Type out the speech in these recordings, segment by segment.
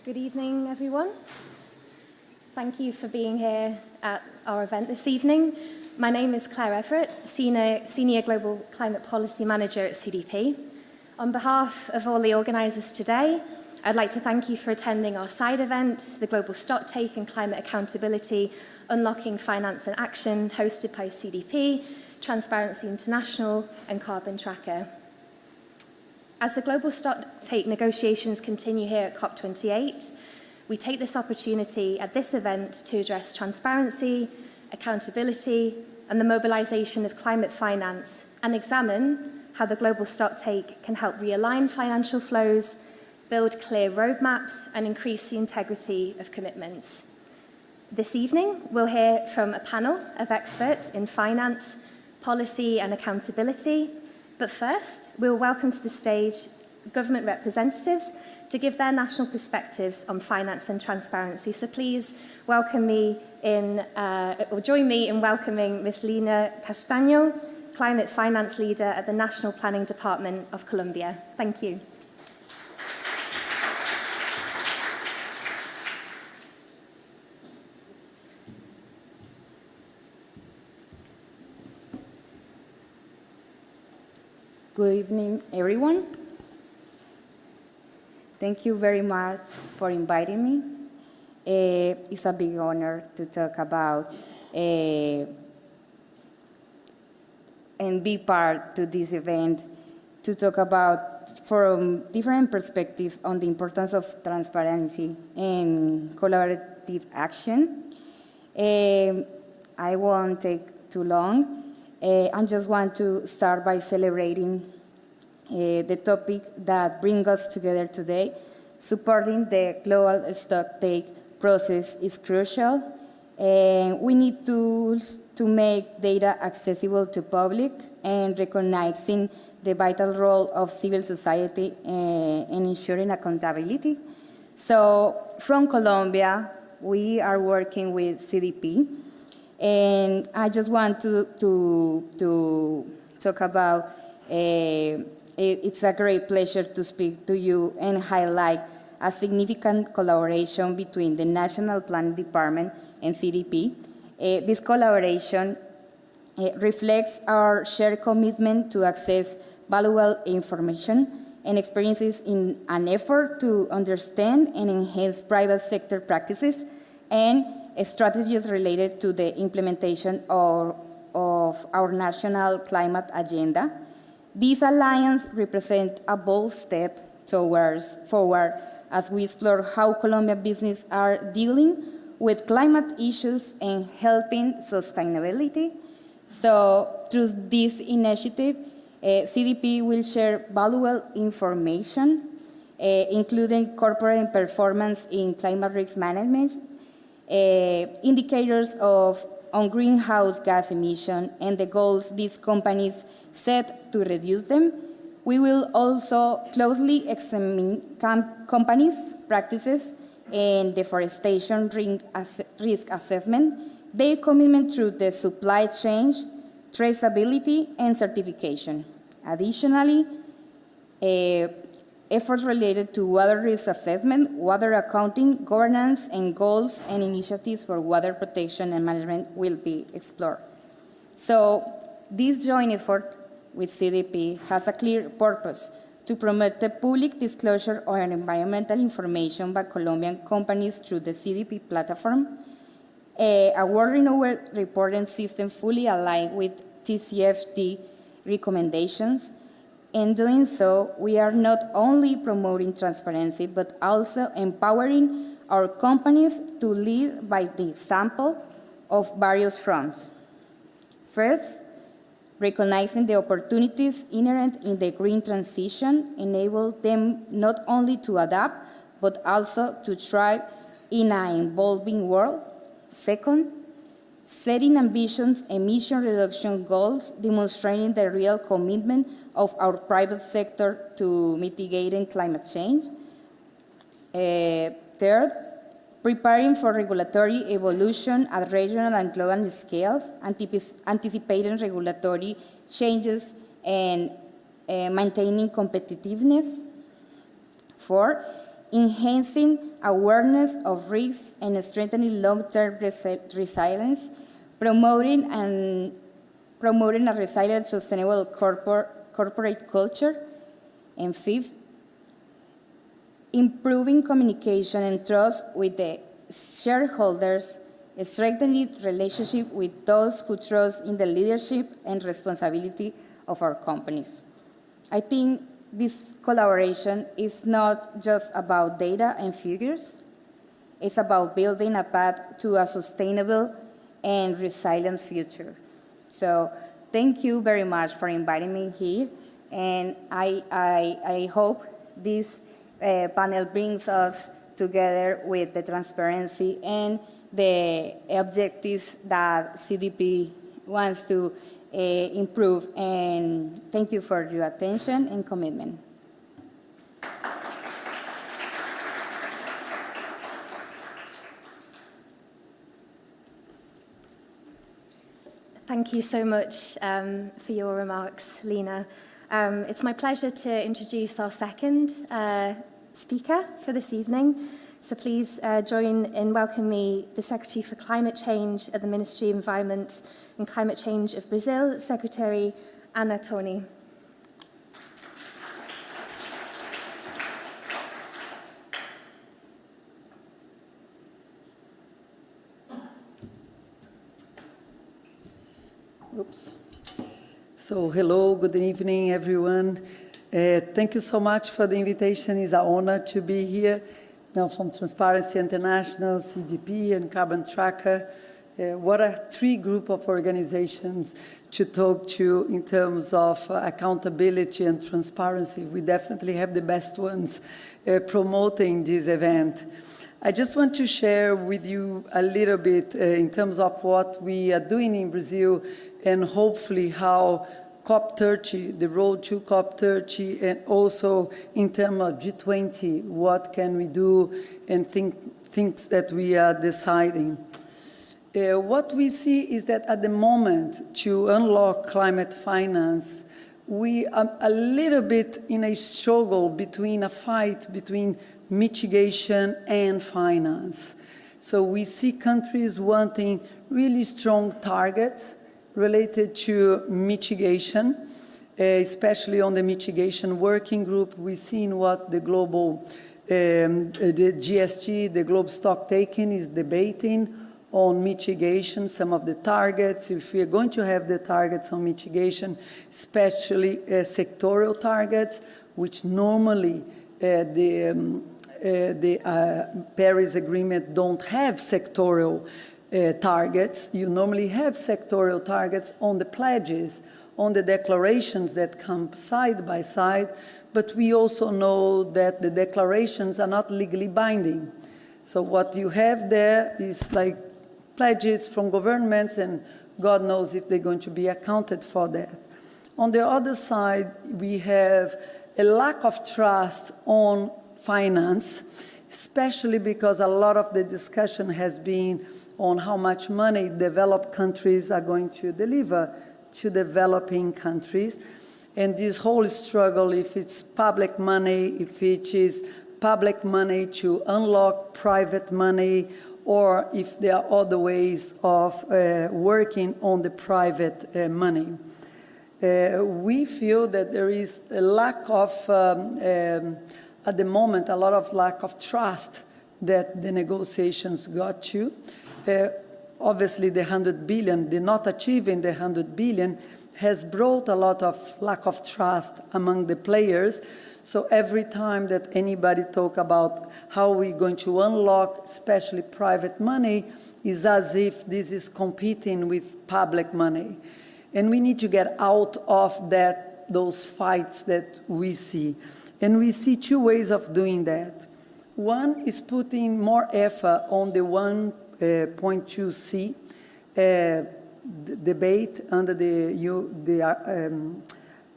Good evening, everyone. Thank you for being here at our event this evening. My name is Claire Everett, Senior Global Climate Policy Manager at CDP. On behalf of all the organisers today, I'd like to thank you for attending our side event, the Global Stocktake and Climate Accountability, Unlocking Finance and Action, hosted by CDP, Transparency International and Carbon Tracker. As the global stocktake negotiations continue here at COP28, we take this opportunity at this event to address transparency, accountability, and the mobilization of climate finance, and examine how the global stocktake can help realign financial flows, build clear roadmaps, and increase the integrity of commitments. This evening, we'll hear from a panel of experts in finance, policy, and accountability. But first, we'll welcome to the stage government representatives to give their national perspectives on finance and transparency. So please welcome me in, or join me in welcoming Ms. Lina Castaño, Climate Finance Leader at the National Planning Department of Colombia. Thank you. Good evening, everyone. Thank you very much for inviting me. It's a big honor to talk about and be part to this event, to talk about from different perspectives on the importance of transparency and collaborative action. I won't take too long. I just want to start by celebrating the topic that brings us together today. Supporting the global stocktake process is crucial. We need tools to make data accessible to public and recognizing the vital role of civil society in ensuring accountability. So from Colombia, we are working with CDP. And I just want to talk about, it's a great pleasure to speak to you and highlight a significant collaboration between the National Planning Department and CDP. This collaboration reflects our shared commitment to access valuable information and experiences in an effort to understand and enhance private sector practices and strategies related to the implementation of our national climate agenda. This alliance represents a bold step forward as we explore how Colombian businesses are dealing with climate issues and helping sustainability. So through this initiative, CDP will share valuable information, including corporate performance in climate risk management, indicators on greenhouse gas emission and the goals these companies set to reduce them. We will also closely examine companies' practices in deforestation risk assessment, their commitment through the supply chain, traceability, and certification. Additionally, efforts related to water risk assessment, water accounting, governance, and goals and initiatives for water protection and management will be explored. So this joint effort with CDP has a clear purpose: to promote the public disclosure on environmental information by Colombian companies through the CDP platform, a world-renowned reporting system fully aligned with TCFD recommendations. In doing so, we are not only promoting transparency, but also empowering our companies to lead by the example of various fronts. First, recognizing the opportunities inherent in the green transition enable them not only to adapt, but also to thrive in an evolving world. Second, setting ambitious emission reduction goals, demonstrating the real commitment of our private sector to mitigating climate change. Third, preparing for regulatory evolution at regional and global scales, anticipating regulatory changes and maintaining competitiveness. Four, enhancing awareness of risks and strengthening long-term resilience, promoting a resilient, sustainable corporate culture, and fifth, improving communication and trust with the shareholders, strengthening relationship with those who trust in the leadership and responsibility of our companies. I think this collaboration is not just about data and figures. It's about building a path to a sustainable and resilient future. So thank you very much for inviting me here. And I hope this panel brings us together with the transparency and the objectives that CDP wants to improve. And thank you for your attention and commitment. Thank you so much for your remarks, Lena. It's my pleasure to introduce our second speaker for this evening. So please join in welcoming me, the Secretary for Climate Change at the Ministry of Environment and Climate Change of Brazil, Secretary Ana Toni. Oops. So hello, good evening, everyone. Thank you so much for the invitation. It's an honor to be here. Now from Transparency International, CDP, and Carbon Tracker. What a three group of organizations to talk to in terms of accountability and transparency. We definitely have the best ones promoting this event. I just want to share with you a little bit in terms of what we are doing in Brazil and hopefully how COP30, the road to COP30, and also in terms of G20, what can we do and things that we are deciding. What we see is that at the moment, to unlock climate finance, we are a little bit in a struggle between a fight between mitigation and finance. So we see countries wanting really strong targets related to mitigation, especially on the mitigation working group. We've seen what the global, the GST, the global stocktaking is debating on mitigation, some of the targets. If we are going to have the targets on mitigation, especially sectorial targets, which normally the Paris Agreement don't have sectorial targets. You normally have sectorial targets on the pledges, on the declarations that come side by side, but we also know that the declarations are not legally binding. So what you have there is like pledges from governments, and God knows if they're going to be accounted for that. On the other side, we have a lack of trust on finance, especially because a lot of the discussion has been on how much money developed countries are going to deliver to developing countries. And this whole struggle, if it's public money, if it is public money to unlock private money, or if there are other ways of working on the private money. We feel that there is a lack of, at the moment, a lot of lack of trust that the negotiations got to. Obviously, the 100 billion, the not achieving the 100 billion has brought a lot of lack of trust among the players. So every time that anybody talk about how we're going to unlock, especially private money, is as if this is competing with public money. And we need to get out of those fights that we see. And we see two ways of doing that. One is putting more effort on the 1.2C debate under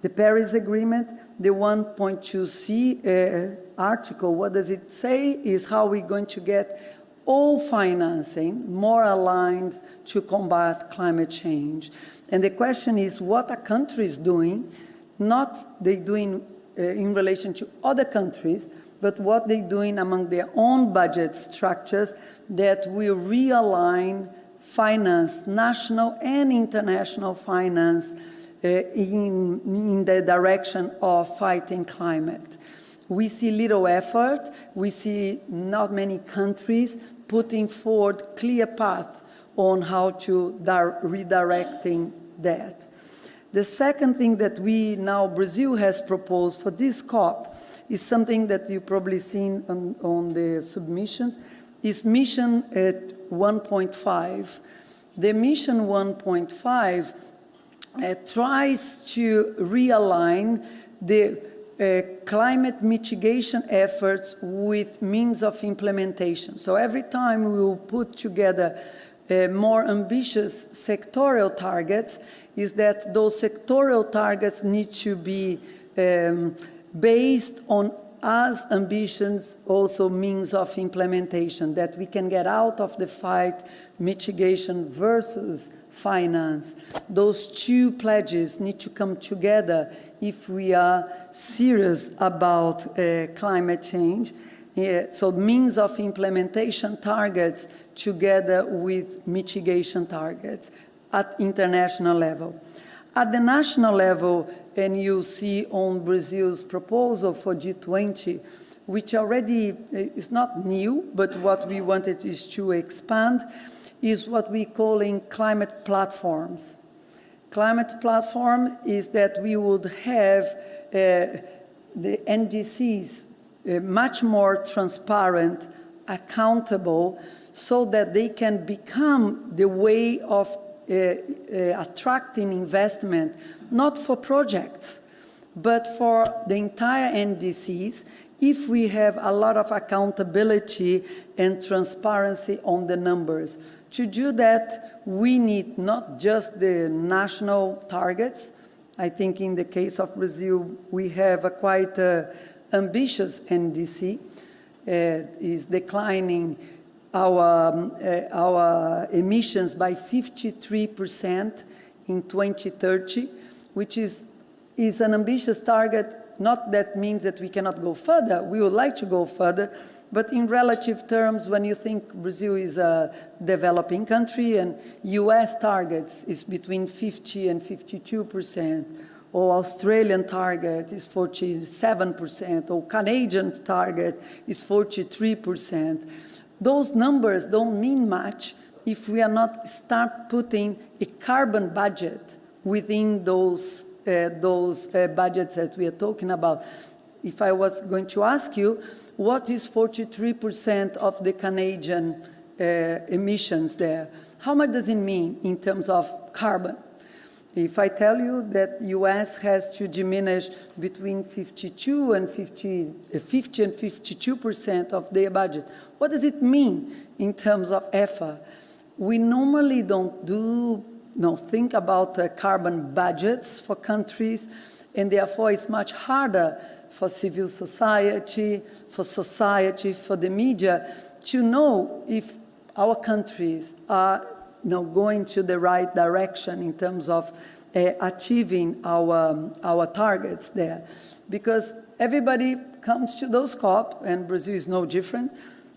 the Paris Agreement. The 1.2C article, what does it say is how we're going to get all financing more aligned to combat climate change. And the question is, what are countries doing? Not they doing in relation to other countries, but what they're doing among their own budget structures that will realign finance, national and international finance, in the direction of fighting climate. We see little effort. We see not many countries putting forward clear path on how to redirecting that. The second thing that Brazil has proposed for this COP is something that you've probably seen on the submissions, is Mission 1.5. The Mission 1.5 tries to realign the climate mitigation efforts with means of implementation. So every time we will put together more ambitious sectorial targets, is that those sectorial targets need to be based on as ambitions, also means of implementation, that we can get out of the fight mitigation versus finance. Those two pledges need to come together if we are serious about climate change. So means of implementation targets together with mitigation targets at international level. At the national level, and you see on Brazil's proposal for G20, which already is not new, but what we wanted is to expand, is what we're calling climate platforms. Climate platform is that we would have the NDCs much more transparent, accountable, so that they can become the way of attracting investment, not for projects, but for the entire NDCs, if we have a lot of accountability and transparency on the numbers. To do that, we need not just the national targets. I think in the case of Brazil, we have a quite ambitious NDC, is declining our emissions by 53% in 2030, which is an ambitious target. Not that means that we cannot go further. We would like to go further, but in relative terms, when you think Brazil is a developing country and US targets is between 50 and 52%, or Australian target is 47%, or Canadian target is 43%. Those numbers don't mean much if we are not start putting a carbon budget within those budgets that we are talking about. If I was going to ask you, what is 43% of the Canadian emissions there? How much does it mean in terms of carbon? If I tell you that US has to diminish between 50 and 52% of their budget, what does it mean in terms of effort? We normally don't think about carbon budgets for countries, and therefore it's much harder for civil society, for the media, to know if our countries are going to the right direction in terms of achieving our targets there. Because everybody comes to those COP, and Brazil is no different,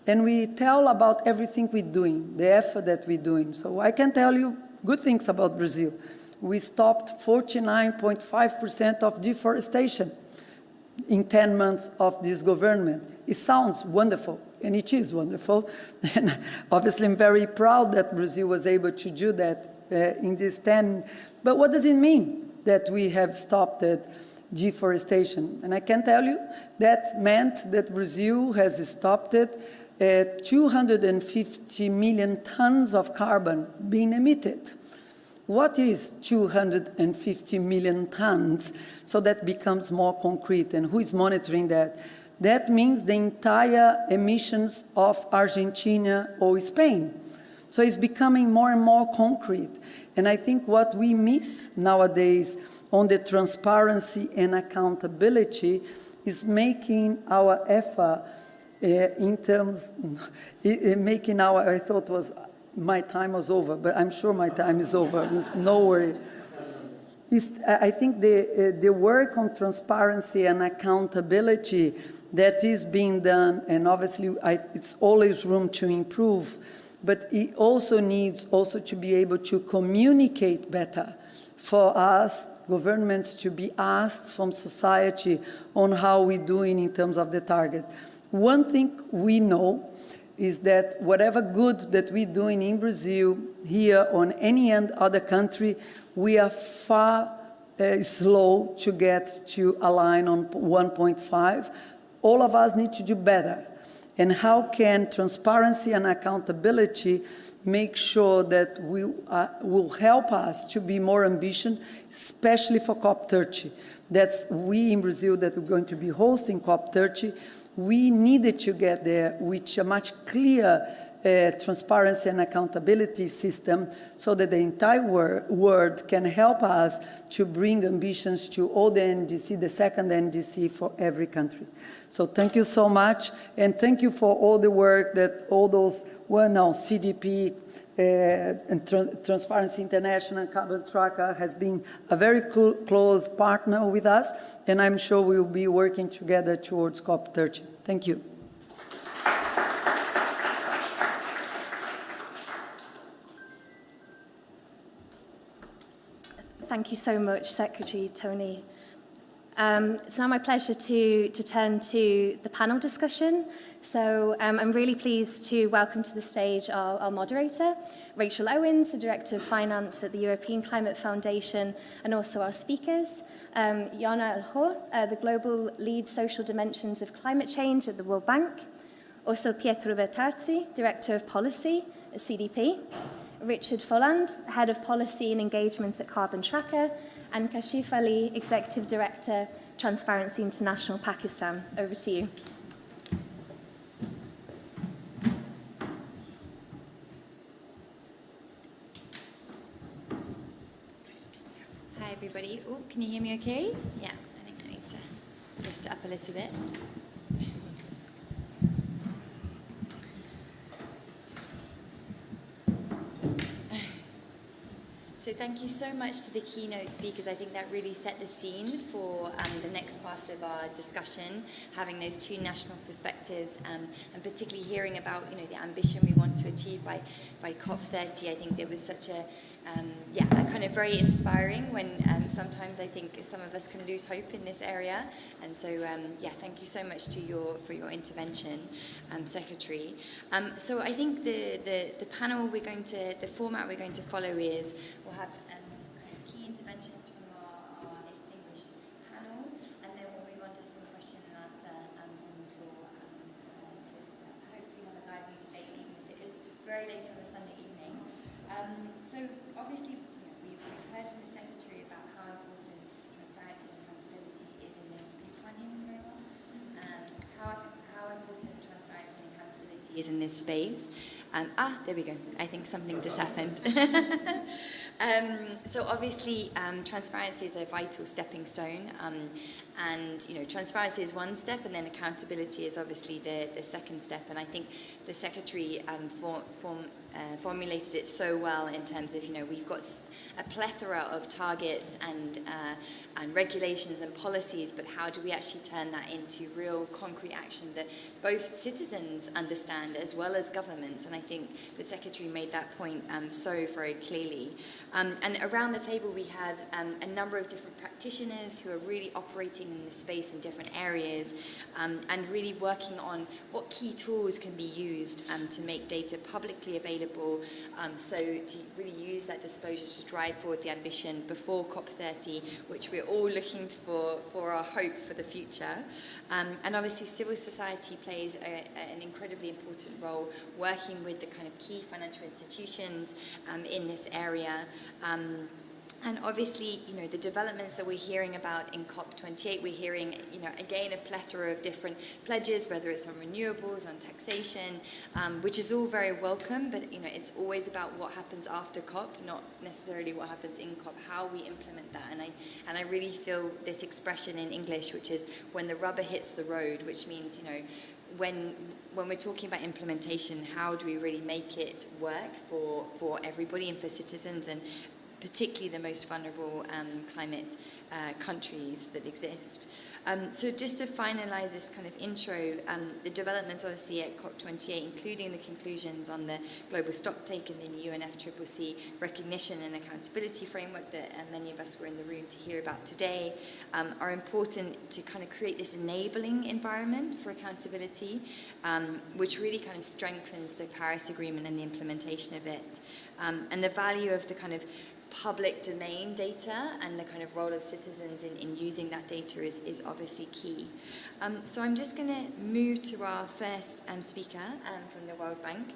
and we tell about everything we're doing, the effort that we're doing. So I can tell you good things about Brazil. We stopped 49.5% of deforestation in 10 months of this government. It sounds wonderful, and it is wonderful. And obviously, I'm very proud that Brazil was able to do that in this 10. But what does it mean that we have stopped deforestation? And I can tell you that meant that Brazil has stopped 250 million tons of carbon being emitted. What is 250 million tons? So that becomes more concrete. And who is monitoring that? That means the entire emissions of Argentina or Spain. So it's becoming more and more concrete. And I think what we miss nowadays on the transparency and accountability is making our effort I thought my time was over, but I'm sure my time is over. There's no worry. I think the work on transparency and accountability that is being done, and obviously it's always room to improve, but it also needs also to be able to communicate better for us, governments, to be asked from society on how we're doing in terms of the targets. One thing we know is that whatever good that we're doing in Brazil, here, or any other country, we are far slow to get to align on 1.5. All of us need to do better. And how can transparency and accountability make sure that we will help us to be more ambitious, especially for COP30? That's we in Brazil that are going to be hosting COP30. We needed to get there with a much clearer transparency and accountability system so that the entire world can help us to bring ambitions to all the NDC, the second NDC for every country. So thank you so much, and thank you for all the work that all those, well now, CDP and Transparency International and Carbon Tracker has been a very close partner with us, and I'm sure we'll be working together towards COP30. Thank you. Thank you so much, Secretary Tony. It's now my pleasure to turn to the panel discussion. So I'm really pleased to welcome to the stage our moderator, Rachel Owens, the Director of Finance at the European Climate Foundation, and also our speakers, Jana Elhor, the Global Lead Social Dimensions of Climate Change at the World Bank, also Pietro Bertazzi, Director of Policy at CDP, Richard Folland, Head of Policy and Engagement at Carbon Tracker, and Kashif Ali, Executive Director, Transparency International, Pakistan. Over to you. Hi, everybody. Oh, can you hear me okay? Yeah, I think I need to lift it up a little bit. So thank you so much to the keynote speakers. I think that really set the scene for the next part of our discussion, having those two national perspectives, and particularly hearing about the ambition we want to achieve by COP30. I think there was such a kind of very inspiring when sometimes I think some of us can lose hope in this area. And so thank you so much for your intervention, Secretary. So I think the panel the format we're going to follow is we'll have some kind of key interventions from our distinguished panel, and then we'll move on to some question and answer on the floor to hopefully have a lively debate, even if it is very late on a Sunday evening. So obviously, we've heard from the Secretary about how important transparency and accountability is in this. You can't hear me very well. How important transparency and accountability is in this space. There we go. I think something just happened. So obviously, transparency is a vital stepping stone, and transparency is one step, and then accountability is obviously the second step. And I think the Secretary formulated it so well in terms of we've got a plethora of targets and regulations and policies, but how do we actually turn that into real concrete action that both citizens understand as well as governments? And I think the Secretary made that point so very clearly. And around the table we had a number of different practitioners who are really operating in this space in different areas, and really working on what key tools can be used to make data publicly available, so to really use that disclosure to drive forward the ambition before COP30, which we're all looking for our hope for the future. And obviously civil society plays an incredibly important role, working with the kind of key financial institutions in this area. And obviously, the developments that we're hearing about in COP28, we're hearing, again, a plethora of different pledges, whether it's on renewables, on taxation, which is all very welcome, but, it's always about what happens after COP, not necessarily what happens in COP, how we implement that. And I really feel this expression in English, which is when the rubber hits the road, which means, when we're talking about implementation, how do we really make it work for everybody and for citizens, and particularly the most vulnerable climate countries that exist. So just to finalise this kind of intro, the developments obviously at COP28, including the conclusions on the global stocktake and the UNFCCC recognition and accountability framework that many of us were in the room to hear about today, are important to kind of create this enabling environment for accountability, which really kind of strengthens the Paris Agreement and the implementation of it. And the value of the kind of public domain data and the kind of role of citizens in using that data is obviously key. So I'm just going to move to our first speaker from the World Bank,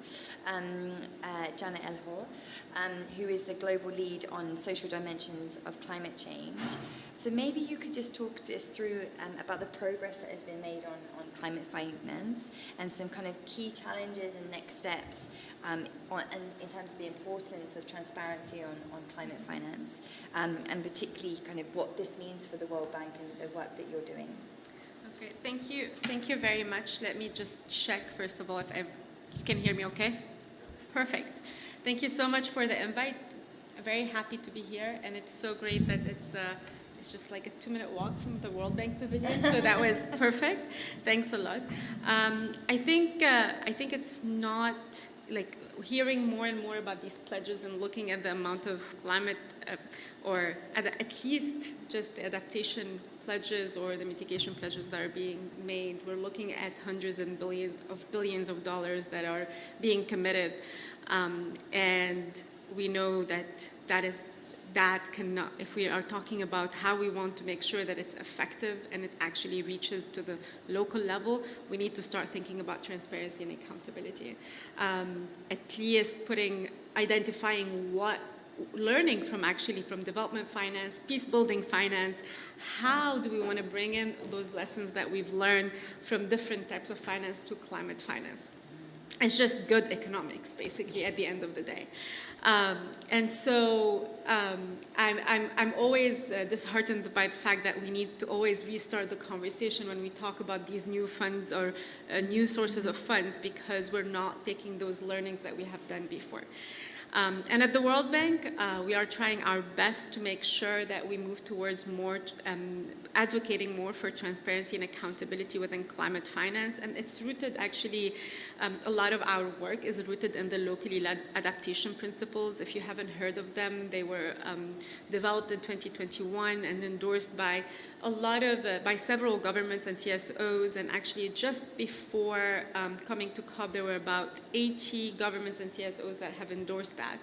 Janet Elhor, who is the global lead on social dimensions of climate change. So maybe you could just talk us through about the progress that has been made on climate finance and some kind of key challenges and next steps and in terms of the importance of transparency on climate finance, and particularly kind of what this means for the World Bank and the work that you're doing. Okay, thank you. Thank you very much. Let me just check, first of all, if you can hear me okay? Perfect. Thank you so much for the invite. I'm very happy to be here, and it's so great that it's just like a 2-minute walk from the World Bank Pavilion, so that was perfect. Thanks a lot. I think it's not like hearing more and more about these pledges and looking at the amount of climate, or at least just the adaptation pledges or the mitigation pledges that are being made. We're looking at hundreds and billions of dollars that are being committed, and we know that cannot, if we are talking about how we want to make sure that it's effective and it actually reaches to the local level, we need to start thinking about transparency and accountability. At least identifying learning from development finance, peace building finance, how do we want to bring in those lessons that we've learned from different types of finance to climate finance. It's just good economics, basically, at the end of the day. And so I'm always disheartened by the fact that we need to always restart the conversation when we talk about these new funds or new sources of funds, because we're not taking those learnings that we have done before. And at the World Bank, we are trying our best to make sure that we move towards more, advocating more for transparency and accountability within climate finance. And it's rooted, actually, a lot of our work is rooted in the locally led adaptation principles. If you haven't heard of them, they were developed in 2021 and endorsed by by several governments and CSOs. And actually, just before coming to COP, there were about 80 governments and CSOs that have endorsed that,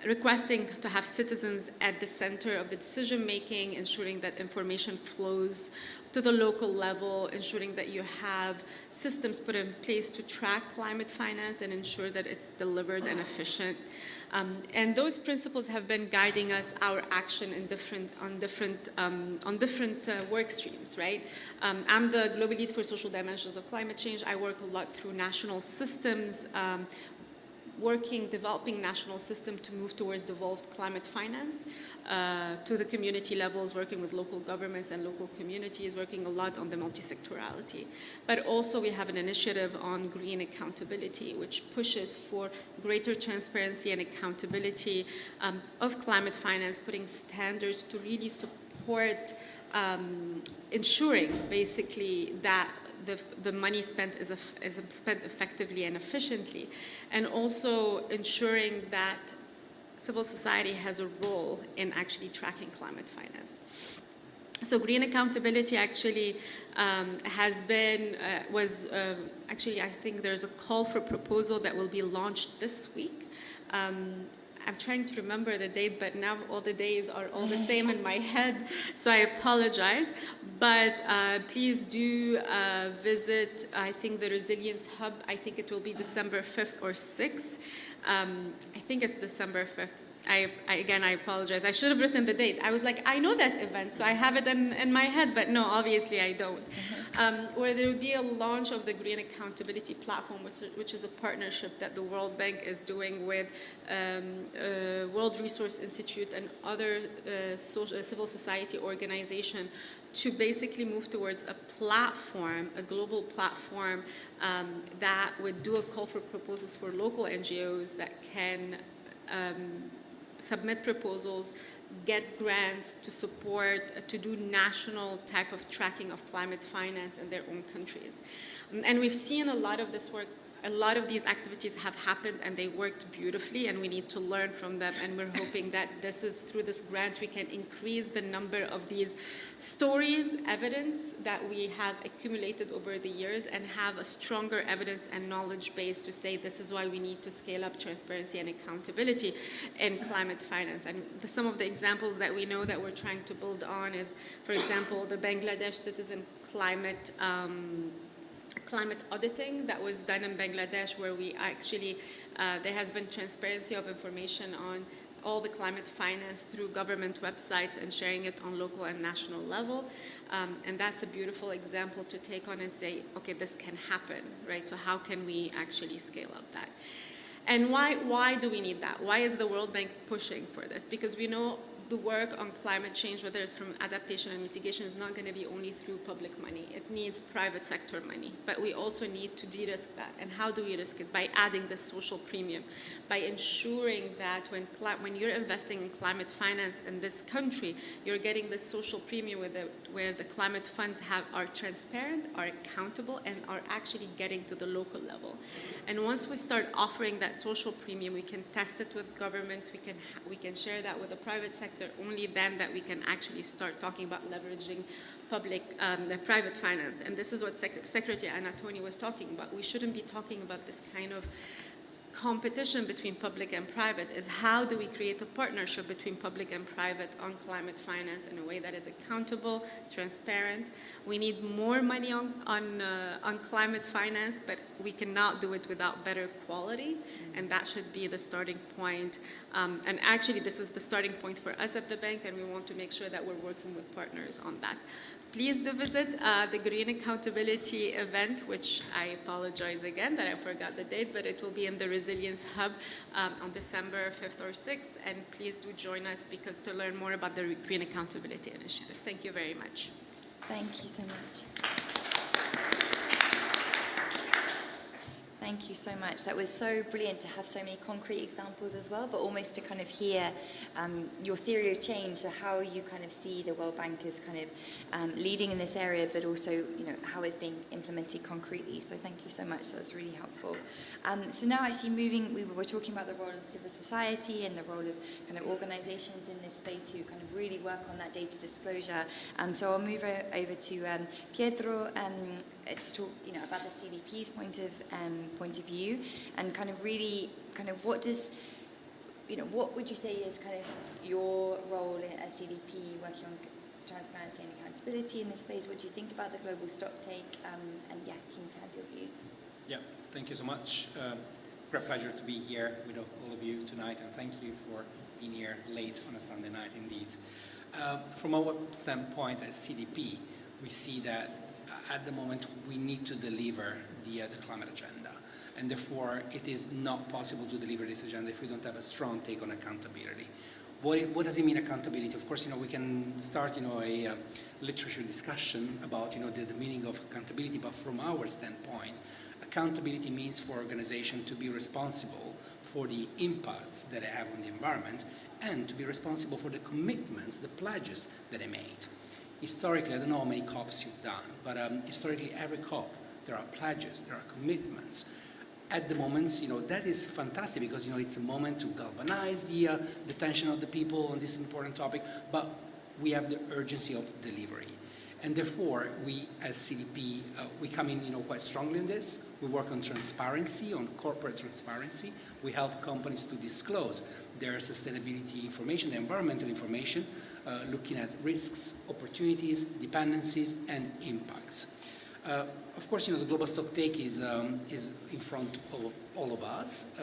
requesting to have citizens at the center of the decision making, ensuring that information flows to the local level, ensuring that you have systems put in place to track climate finance and ensure that it's delivered and efficient. And those principles have been guiding us, our action on different work streams, right? I'm the global lead for social dimensions of climate change. I work a lot through national systems, developing national system to move towards devolved climate finance, to the community levels, working with local governments and local communities, working a lot on the multi-sectorality. But also we have an initiative on green accountability, which pushes for greater transparency and accountability of climate finance, putting standards to really support ensuring basically that the money spent is spent effectively and efficiently, and also ensuring that civil society has a role in actually tracking climate finance. So green accountability actually actually, I think there's a call for proposal that will be launched this week. I'm trying to remember the date, but now all the days are all the same in my head, so I apologize. But please do visit, I think, the Resilience Hub. I think it will be December 5th or 6th. I think it's December 5th. Again, I apologize. I should have written the date. I was like, I know that event, so I have it in my head, but no, obviously I don't. Where there will be a launch of the Green Accountability Platform, which is a partnership that the World Bank is doing with World Resource Institute and other civil society organization, to basically move towards a platform, a global platform that would do a call for proposals for local NGOs that can submit proposals get grants to support, to do national type of tracking of climate finance in their own countries. And we've seen a lot of this work, a lot of these activities have happened and they worked beautifully, and we need to learn from them, and we're hoping that through this grant we can increase the number of these stories, evidence that we have accumulated over the years, and have a stronger evidence and knowledge base to say this is why we need to scale up transparency and accountability in climate finance. And some of the examples that we know that we're trying to build on is, for example, the Bangladesh citizen climate auditing that was done in Bangladesh, where we actually, there has been transparency of information on all the climate finance through government websites and sharing it on local and national level. And that's a beautiful example to take on and say, okay, this can happen, right? So how can we actually scale up that? And why do we need that? Why is the World Bank pushing for this? Because we know the work on climate change, whether it's from adaptation and mitigation, is not going to be only through public money. It needs private sector money. But we also need to de-risk that. And how do we risk it? By adding this social premium, by ensuring that when you're investing in climate finance in this country, you're getting this social premium where the climate funds are transparent, are accountable, and are actually getting to the local level. And once we start offering that social premium, we can test it with governments, we can share that with the private sector. Only then that we can actually start talking about leveraging the private finance. And this is what Secretary Anatoni was talking about. We shouldn't be talking about this kind of competition between public and private. Is how do we create a partnership between public and private on climate finance in a way that is accountable, transparent. We need more money on climate finance, but we cannot do it without better quality, and that should be the starting point. And actually, this is the starting point for us at the bank, and we want to make sure that we're working with partners on that. Please do visit the Green Accountability event, which I apologize again that I forgot the date, but it will be in the Resilience Hub on December 5th or 6th. And please do join us to learn more about the Green Accountability Initiative. Thank you very much. Thank you so much. Thank you so much. That was so brilliant to have so many concrete examples as well, but almost to kind of hear your theory of change, so how you kind of see the World Bank as kind of leading in this area, but also, how it's being implemented concretely. So thank you so much. That was really helpful. So now actually we were talking about the role of civil society and the role of kind of organizations in this space who kind of really work on that data disclosure. So I'll move over to Pietro to talk, about the CDP's point of view, and kind of really, what does, what would you say is kind of your role at CDP working on transparency and accountability in this space? What do you think about the global stocktake? And yeah, keen to have your views. Yeah, thank you so much. Great pleasure to be here with all of you tonight, and thank you for being here late on a Sunday night indeed. From our standpoint as CDP, we see that at the moment we need to deliver the climate agenda, and therefore it is not possible to deliver this agenda if we don't have a strong take on accountability. What does it mean, accountability? Of course, we can start, a literature discussion about, the meaning of accountability, but from our standpoint, accountability means for organizations to be responsible for the impacts that they have on the environment, and to be responsible for the commitments, the pledges that they made. Historically, I don't know how many COPs you've done, but historically every COP, there are pledges, there are commitments. At the moment, that is fantastic because, it's a moment to galvanize the attention of the people on this important topic, but we have the urgency of delivery. And therefore, we as CDP, we come in, quite strongly in this. We work on transparency, on corporate transparency. We help companies to disclose their sustainability information, their environmental information, looking at risks, opportunities, dependencies, and impacts. Of course, the global stocktake is in front of all of us.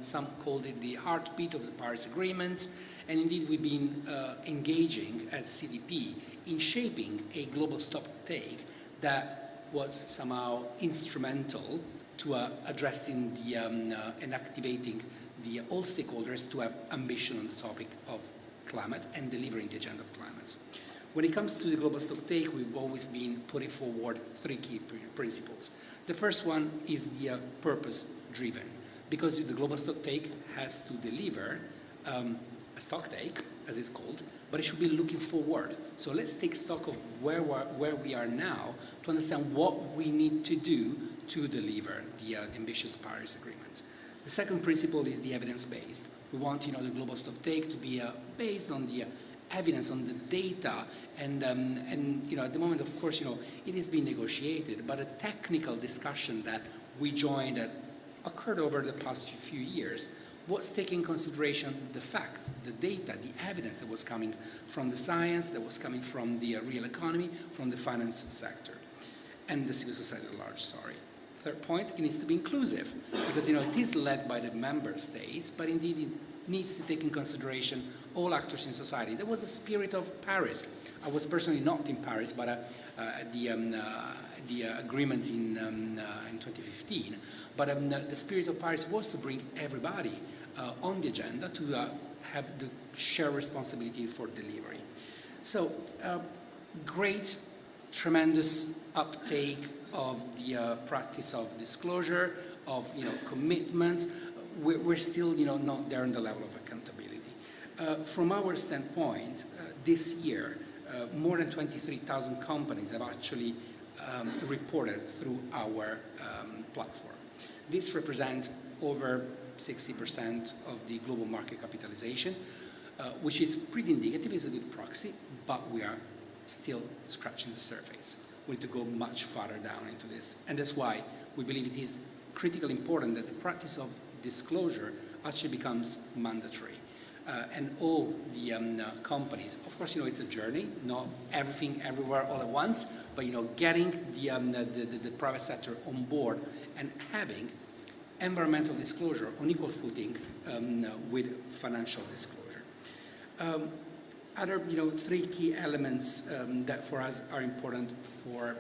Some called it the heartbeat of the Paris agreements, and indeed we've been engaging at CDP in shaping a global stocktake that was somehow instrumental to addressing and activating all stakeholders to have ambition on the topic of climate and delivering the agenda of climate. When it comes to the global stocktake, we've always been putting forward three key principles. The first one is the purpose-driven, because the global stocktake has to deliver a stocktake as it's called, but it should be looking forward. So let's take stock of where we are now to understand what we need to do to deliver the ambitious Paris Agreement. The second principle is the evidence-based. We want, the global stocktake to be based on the evidence, on the data, and at the moment, of course, it is being negotiated, but a technical discussion that we joined that occurred over the past few years was taking into consideration the facts, the data, the evidence that was coming from the science, that was coming from the real economy, from the finance sector, and the civil society at large, sorry. Third point, it needs to be inclusive, because it is led by the member states, but indeed it needs to take in consideration all actors in society. There was a spirit of Paris. I was personally not in Paris, but at the agreement in 2015. But the spirit of Paris was to bring everybody on the agenda to have the shared responsibility for delivery. So great, tremendous uptake of the practice of disclosure, of commitments. We're still not there on the level of accountability. From our standpoint, this year, more than 23,000 companies have actually reported through our platform. This represents over 60% of the global market capitalization, which is pretty indicative, it's a good proxy, but we are still scratching the surface. We need to go much farther down into this. And that's why we believe it is critically important that the practice of disclosure actually becomes mandatory. And all the companies, of course, it's a journey, not everything everywhere all at once, but getting the private sector on board and having environmental disclosure on equal footing with financial disclosure. Other, three key elements that for us are important for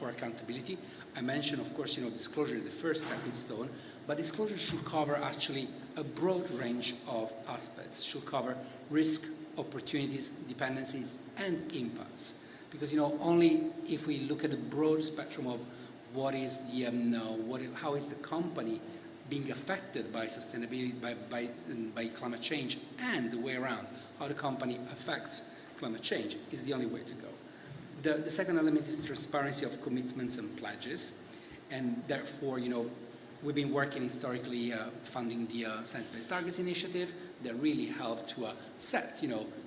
accountability. I mentioned, of course, disclosure is the first stepping stone, but disclosure should cover actually a broad range of aspects. Should cover risk, opportunities, dependencies, and impacts. Because only if we look at the broad spectrum of what is the how is the company being affected by sustainability, by climate change, and the way around, how the company affects climate change, is the only way to go. The second element is transparency of commitments and pledges, and therefore, we've been working historically funding the Science-Based Targets Initiative that really helped to set,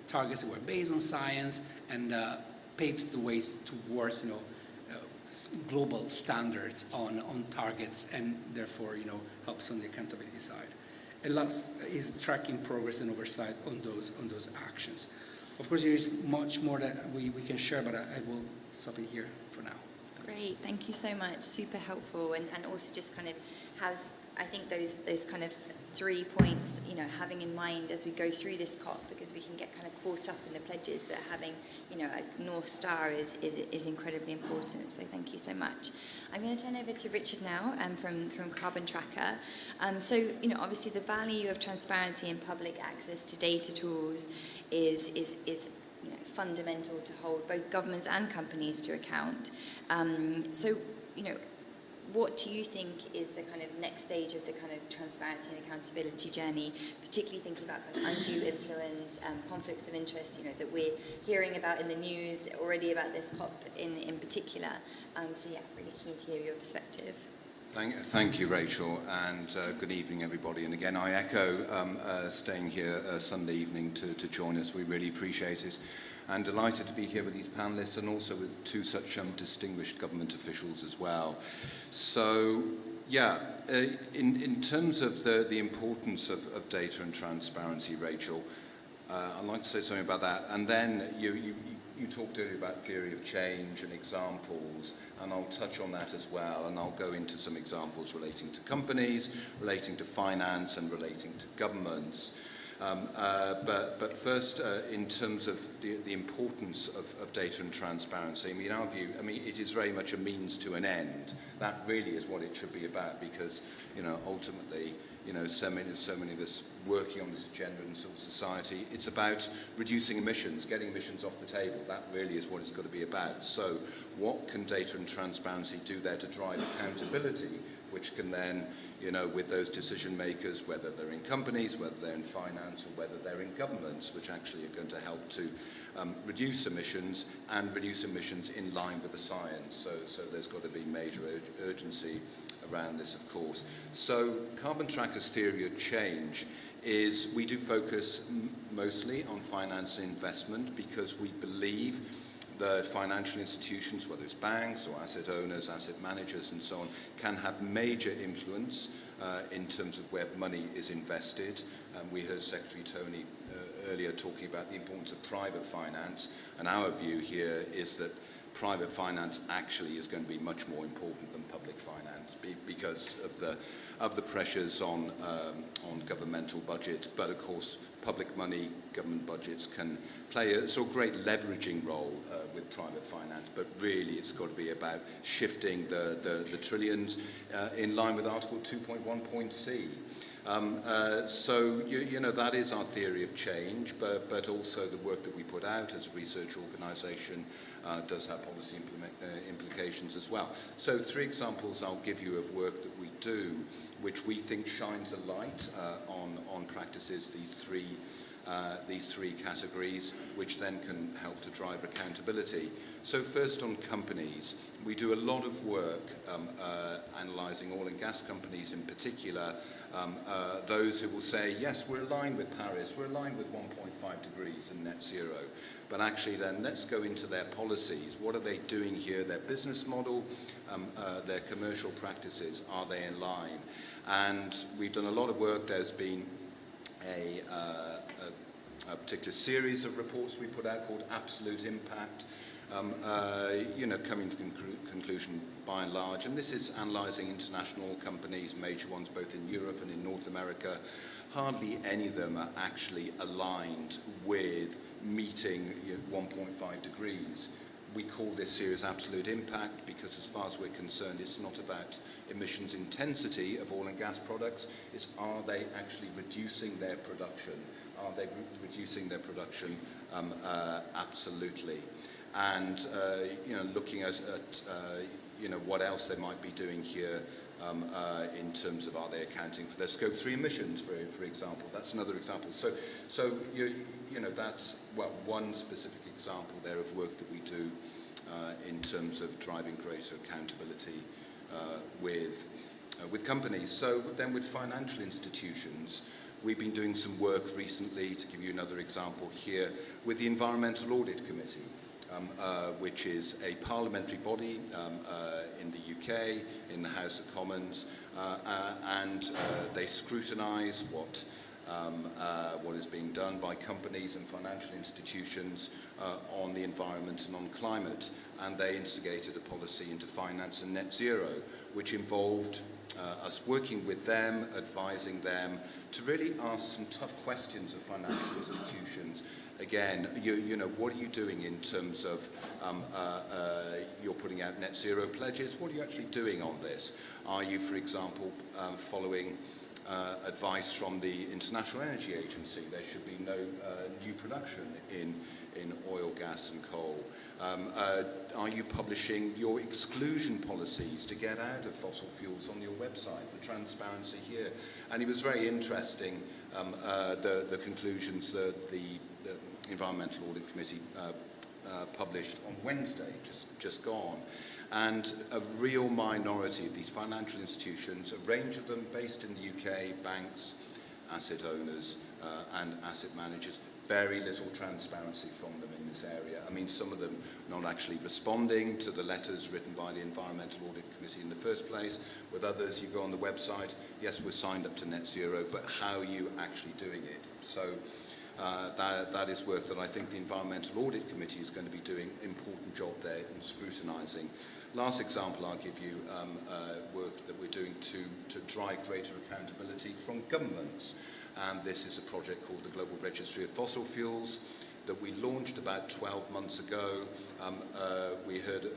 targets that were based on science and paves the ways towards, global standards on targets, and therefore, helps on the accountability side. And last is tracking progress and oversight on those actions. Of course, there is much more that we can share, but I will stop it here for now. Great, thank you so much. Super helpful, and also just kind of has, I think, those kind of 3 points, having in mind as we go through this COP, because we can get kind of caught up in the pledges, but having, a North Star is incredibly important. So thank you so much. I'm going to turn over to Richard now from Carbon Tracker. So, obviously the value of transparency and public access to data tools is fundamental to hold both governments and companies to account. So, what do you think is the kind of next stage of the kind of transparency and accountability journey, particularly thinking about kind of undue influence, conflicts of interest, that we're hearing about in the news already about this COP in particular. So yeah, really keen to hear your perspective. Thank you, Rachel, and good evening, everybody. And again, I echo staying here Sunday evening to join us. We really appreciate it. And delighted to be here with these panellists and also with two such distinguished government officials as well. So, yeah, in terms of the importance of data and transparency, Rachel, I'd like to say something about that. And then you talked earlier about theory of change and examples, and I'll touch on that as well. And I'll go into some examples relating to companies, relating to finance, and relating to governments. But first, in terms of the importance of data and transparency, in our view, it is very much a means to an end. That really is what it should be about, because, ultimately, so many of us working on this agenda in civil society. It's about reducing emissions, getting emissions off the table. That really is what it's got to be about. So what can data and transparency do there to drive accountability, which can then, with those decision makers, whether they're in companies, whether they're in finance, or whether they're in governments, which actually are going to help to reduce emissions and reduce emissions in line with the science. So there's got to be major urgency around this, of course. So Carbon Tracker's theory of change is we do focus mostly on finance and investment because we believe the financial institutions, whether it's banks or asset owners, asset managers and so on, can have major influence in terms of where money is invested. We heard Secretary Tony earlier talking about the importance of private finance, and our view here is that private finance actually is going to be much more important than public finance because of the pressures on governmental budgets. But of course, public money, government budgets can play a sort of great leveraging role with private finance. But really, it's got to be about shifting the trillions in line with Article 2.1.c. So that is our theory of change, but also the work that we put out as a research organisation does have policy implications as well. So 3 examples I'll give you of work that we do, which we think shines a light on practices, these three categories, which then can help to drive accountability. So first on companies, we do a lot of work analysing oil and gas companies in particular, those who will say, yes, we're aligned with Paris, we're aligned with 1.5 degrees and net zero, but actually then let's go into their policies. What are they doing here? Their business model, their commercial practices, are they in line? And we've done a lot of work. There's been a particular series of reports we put out called Absolute Impact, coming to conclusion by and large, and this is analysing international companies, major ones both in Europe and in North America. Hardly any of them are actually aligned with meeting 1.5 degrees. We call this series Absolute Impact because as far as we're concerned, it's not about emissions intensity of oil and gas products, it's are they actually reducing their production? Are they reducing their production? Absolutely. And looking at what else they might be doing here in terms of are they accounting for their Scope 3 emissions, for example. That's another example. So that's one specific example there of work that we do in terms of driving greater accountability with companies. So then with financial institutions, we've been doing some work recently, to give you another example here, with the Environmental Audit Committee, which is a parliamentary body in the UK, in the House of Commons, and they scrutinise what is being done by companies and financial institutions on the environment and on climate. And they instigated a policy into finance and net zero, which involved us working with them, advising them to really ask some tough questions of financial institutions. Again, what are you doing in terms of you're putting out net zero pledges? What are you actually doing on this? Are you, for example, following advice from the International Energy Agency? There should be no new production in oil, gas and coal. Are you publishing your exclusion policies to get out of fossil fuels on your website? The transparency here. And it was very interesting, the conclusions that the Environmental Audit Committee published on Wednesday, just gone. And a real minority of these financial institutions, a range of them based in the UK, banks, asset owners and asset managers, very little transparency from them in this area. I mean, some of them not actually responding to the letters written by the Environmental Audit Committee in the first place. With others, you go on the website, yes, we're signed up to net zero, but how are you actually doing it? So that is work that I think the Environmental Audit Committee is going to be doing an important job there in scrutinising. Last example I'll give you, work that we're doing to drive greater accountability from governments. And this is a project called the Global Registry of Fossil Fuels that we launched about 12 months ago. We heard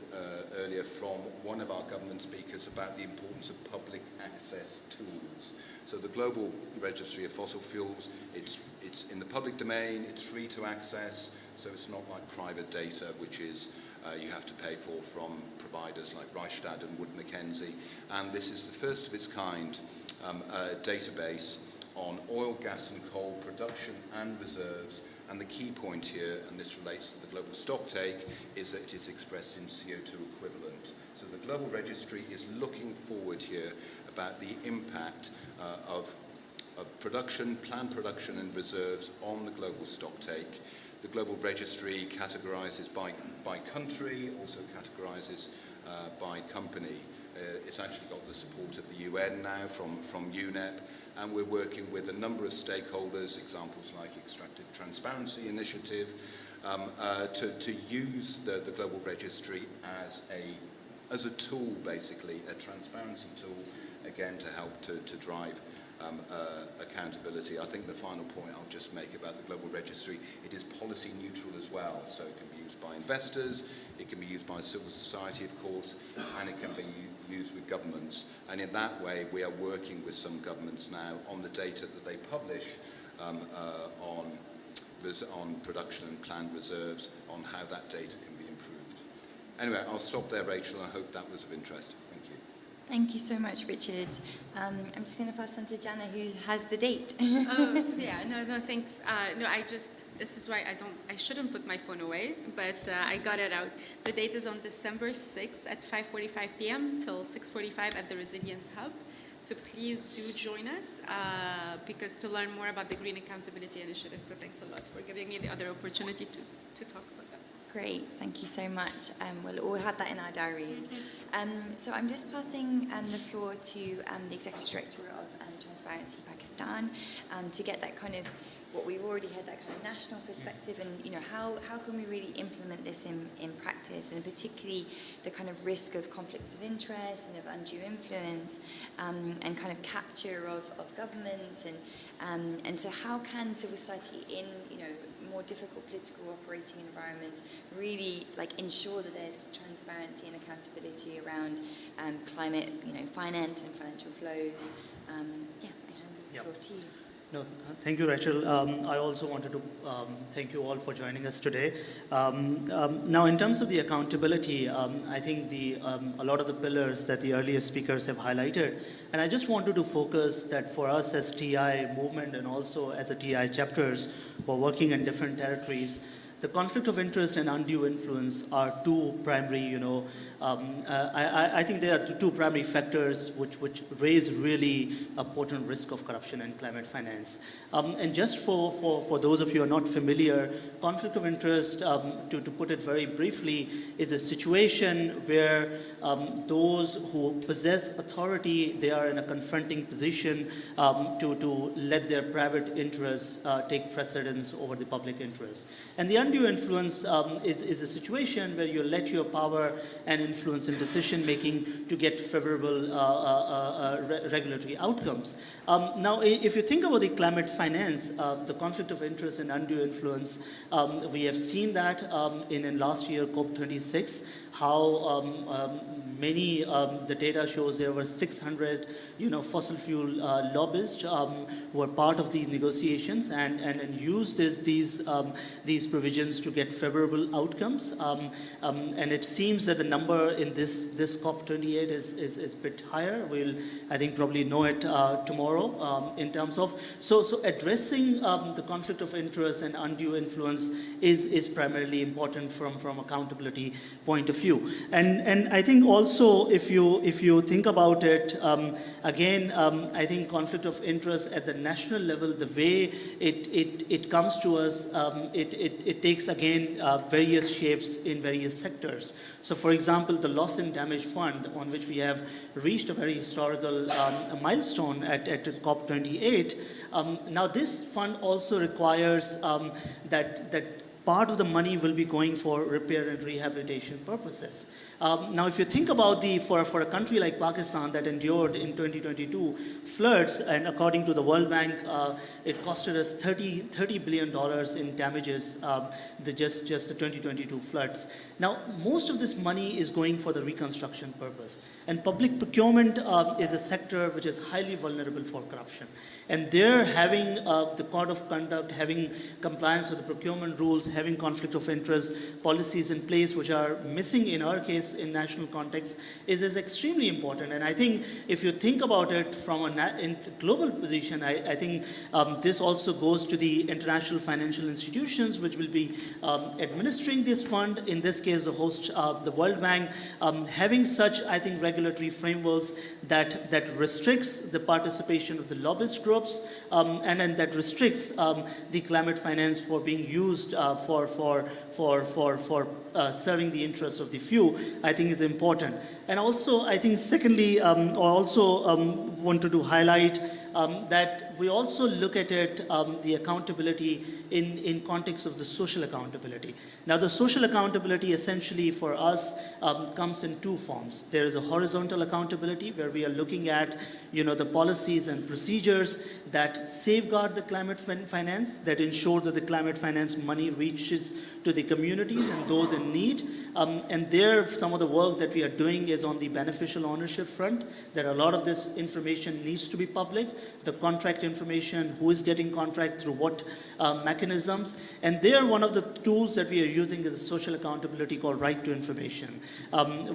earlier from one of our government speakers about the importance of public access tools. So the Global Registry of Fossil Fuels, it's in the public domain, it's free to access, so it's not like private data, which is you have to pay for from providers like Rystad and Wood Mackenzie. And this is the first of its kind database on oil, gas and coal production and reserves. And the key point here, and this relates to the global stocktake, is that it is expressed in CO2 equivalent. So the global registry is looking forward here about the impact of production, planned production and reserves on the global stocktake. The global registry categorizes by country, also categorizes by company. It's actually got the support of the UN now from UNEP, and we're working with a number of stakeholders, examples like Extractive Transparency Initiative, to use the global registry as a tool, basically, a transparency tool, again, to help to drive accountability. I think the final point I'll just make about the global registry, it is policy neutral as well, so it can be used by investors, it can be used by civil society, of course, and it can be used with governments. And in that way, we are working with some governments now on the data that they publish on production and planned reserves, on how that data can be improved. Anyway, I'll stop there, Rachel. I hope that was of interest. Thank you. Thank you so much, Richard. I'm just going to pass on to Jana, who has the date. Oh, yeah, no, thanks. This is why I shouldn't put my phone away, but I got it out. The date is on December 6th at 5:45 p.m. till 6:45 at the Resilience Hub. So please do join us because to learn more about the Green Accountability Initiative. So thanks a lot for giving me the other opportunity to talk about that. Great, thank you so much. We'll all have that in our diaries. So I'm just passing the floor to the Executive Director of Transparency Pakistan to get that kind of, what we've already had, that kind of national perspective, and how can we really implement this in practice, and particularly the kind of risk of conflicts of interest and of undue influence, and kind of capture of governments, and so how can civil society in more difficult political operating environments really ensure that there's transparency and accountability around climate finance and financial flows. I hand the floor to you. No, thank you, Rachel. I also wanted to thank you all for joining us today. Now, in terms of the accountability, I think a lot of the pillars that the earlier speakers have highlighted, and I just wanted to focus that for us as TI movement and also as a TI chapters who are working in different territories, the conflict of interest and undue influence are two primary, I think there are two primary factors which raise really a potent risk of corruption and climate finance. And just for those of you who are not familiar, conflict of interest, to put it very briefly, is a situation where those who possess authority, they are in a confronting position to let their private interests take precedence over the public interest. And the undue influence is a situation where you let your power and influence in decision making to get favorable regulatory outcomes. Now, if you think about the climate finance, the conflict of interest and undue influence, we have seen that in last year COP26, how many, the data shows there were 600 fossil fuel lobbyists who were part of these negotiations and used these provisions to get favorable outcomes. And it seems that the number in this COP28 is a bit higher. We'll, I think, probably know it tomorrow in terms of, so addressing the conflict of interest and undue influence is primarily important from accountability point of view. And I think also if you think about it, again, I think conflict of interest at the national level, the way it comes to us, it takes again various shapes in various sectors. So for example, the Loss and Damage Fund, on which we have reached a very historical milestone at COP28, now this fund also requires that part of the money will be going for repair and rehabilitation purposes. Now, if you think about for a country like Pakistan that endured in 2022 floods, and according to the World Bank, it costed us $30 billion in damages, just the 2022 floods. Now, most of this money is going for the reconstruction purpose. And public procurement is a sector which is highly vulnerable for corruption. And there, having the code of conduct, having compliance with the procurement rules, having conflict of interest policies in place, which are missing in our case in national context, is extremely important. And I think if you think about it from a global position, I think this also goes to the international financial institutions, which will be administering this fund. In this case, the host, the World Bank, having such, I think, regulatory frameworks that restricts the participation of the lobbyist groups, and then that restricts the climate finance for being used for serving the interests of the few, I think is important. And also, I think secondly, I also wanted to highlight that we also look at it, the accountability in context of the social accountability. Now, the social accountability essentially for us comes in two forms. There is a horizontal accountability where we are looking at, the policies and procedures that safeguard the climate finance, that ensure that the climate finance money reaches to the communities and those in need. And there, some of the work that we are doing is on the beneficial ownership front, that a lot of this information needs to be public, the contract information, who is getting contract through what mechanisms. And there, one of the tools that we are using is a social accountability called right to information.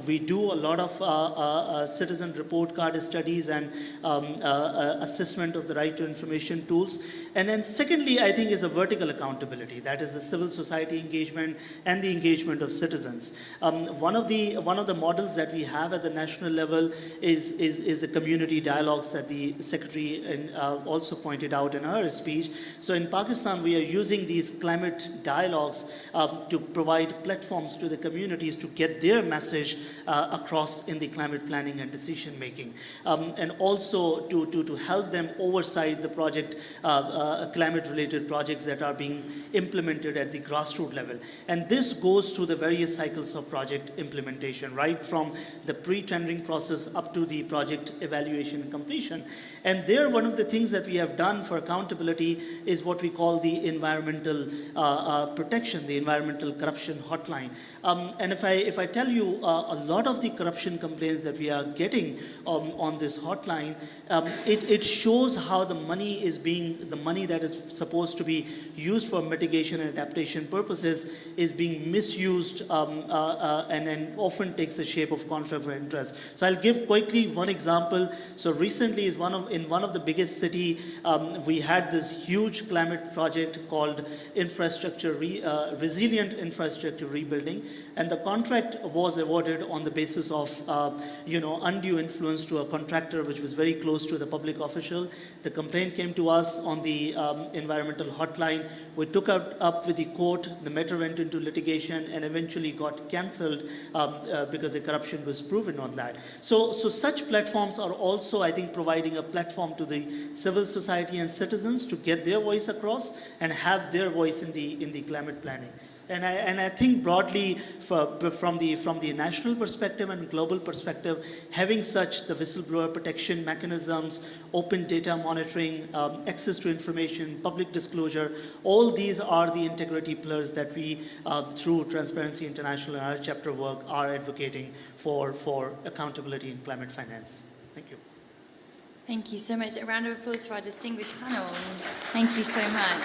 We do a lot of citizen report card studies and assessment of the right to information tools. And then secondly, I think is a vertical accountability, that is the civil society engagement and the engagement of citizens. One of the models that we have at the national level is the community dialogues that the Secretary also pointed out in her speech. So in Pakistan, we are using these climate dialogues to provide platforms to the communities to get their message across in the climate planning and decision making, and also to help them oversight the project, climate-related projects that are being implemented at the grassroots level. And this goes through the various cycles of project implementation, right from the pre-tendering process up to the project evaluation and completion. And there, one of the things that we have done for accountability is what we call the environmental protection, the environmental corruption hotline. And if I tell you a lot of the corruption complaints that we are getting on this hotline, it shows how the money that is supposed to be used for mitigation and adaptation purposes is being misused and often takes the shape of conflict of interest. So I'll give quickly one example. So recently, in one of the biggest city, we had this huge climate project called resilient infrastructure rebuilding, and the contract was awarded on the basis of undue influence to a contractor which was very close to the public official. The complaint came to us on the environmental hotline. We took it up with the court. The matter went into litigation and eventually got cancelled because the corruption was proven on that. So such platforms are also, I think, providing a platform to the civil society and citizens to get their voice across and have their voice in the climate planning. And I think broadly, from the national perspective and global perspective, having such the whistleblower protection mechanisms, open data monitoring, access to information, public disclosure, all these are the integrity pillars that we, through Transparency International and our chapter work, are advocating for accountability in climate finance. Thank you. Thank you so much. A round of applause for our distinguished panel. Thank you so much.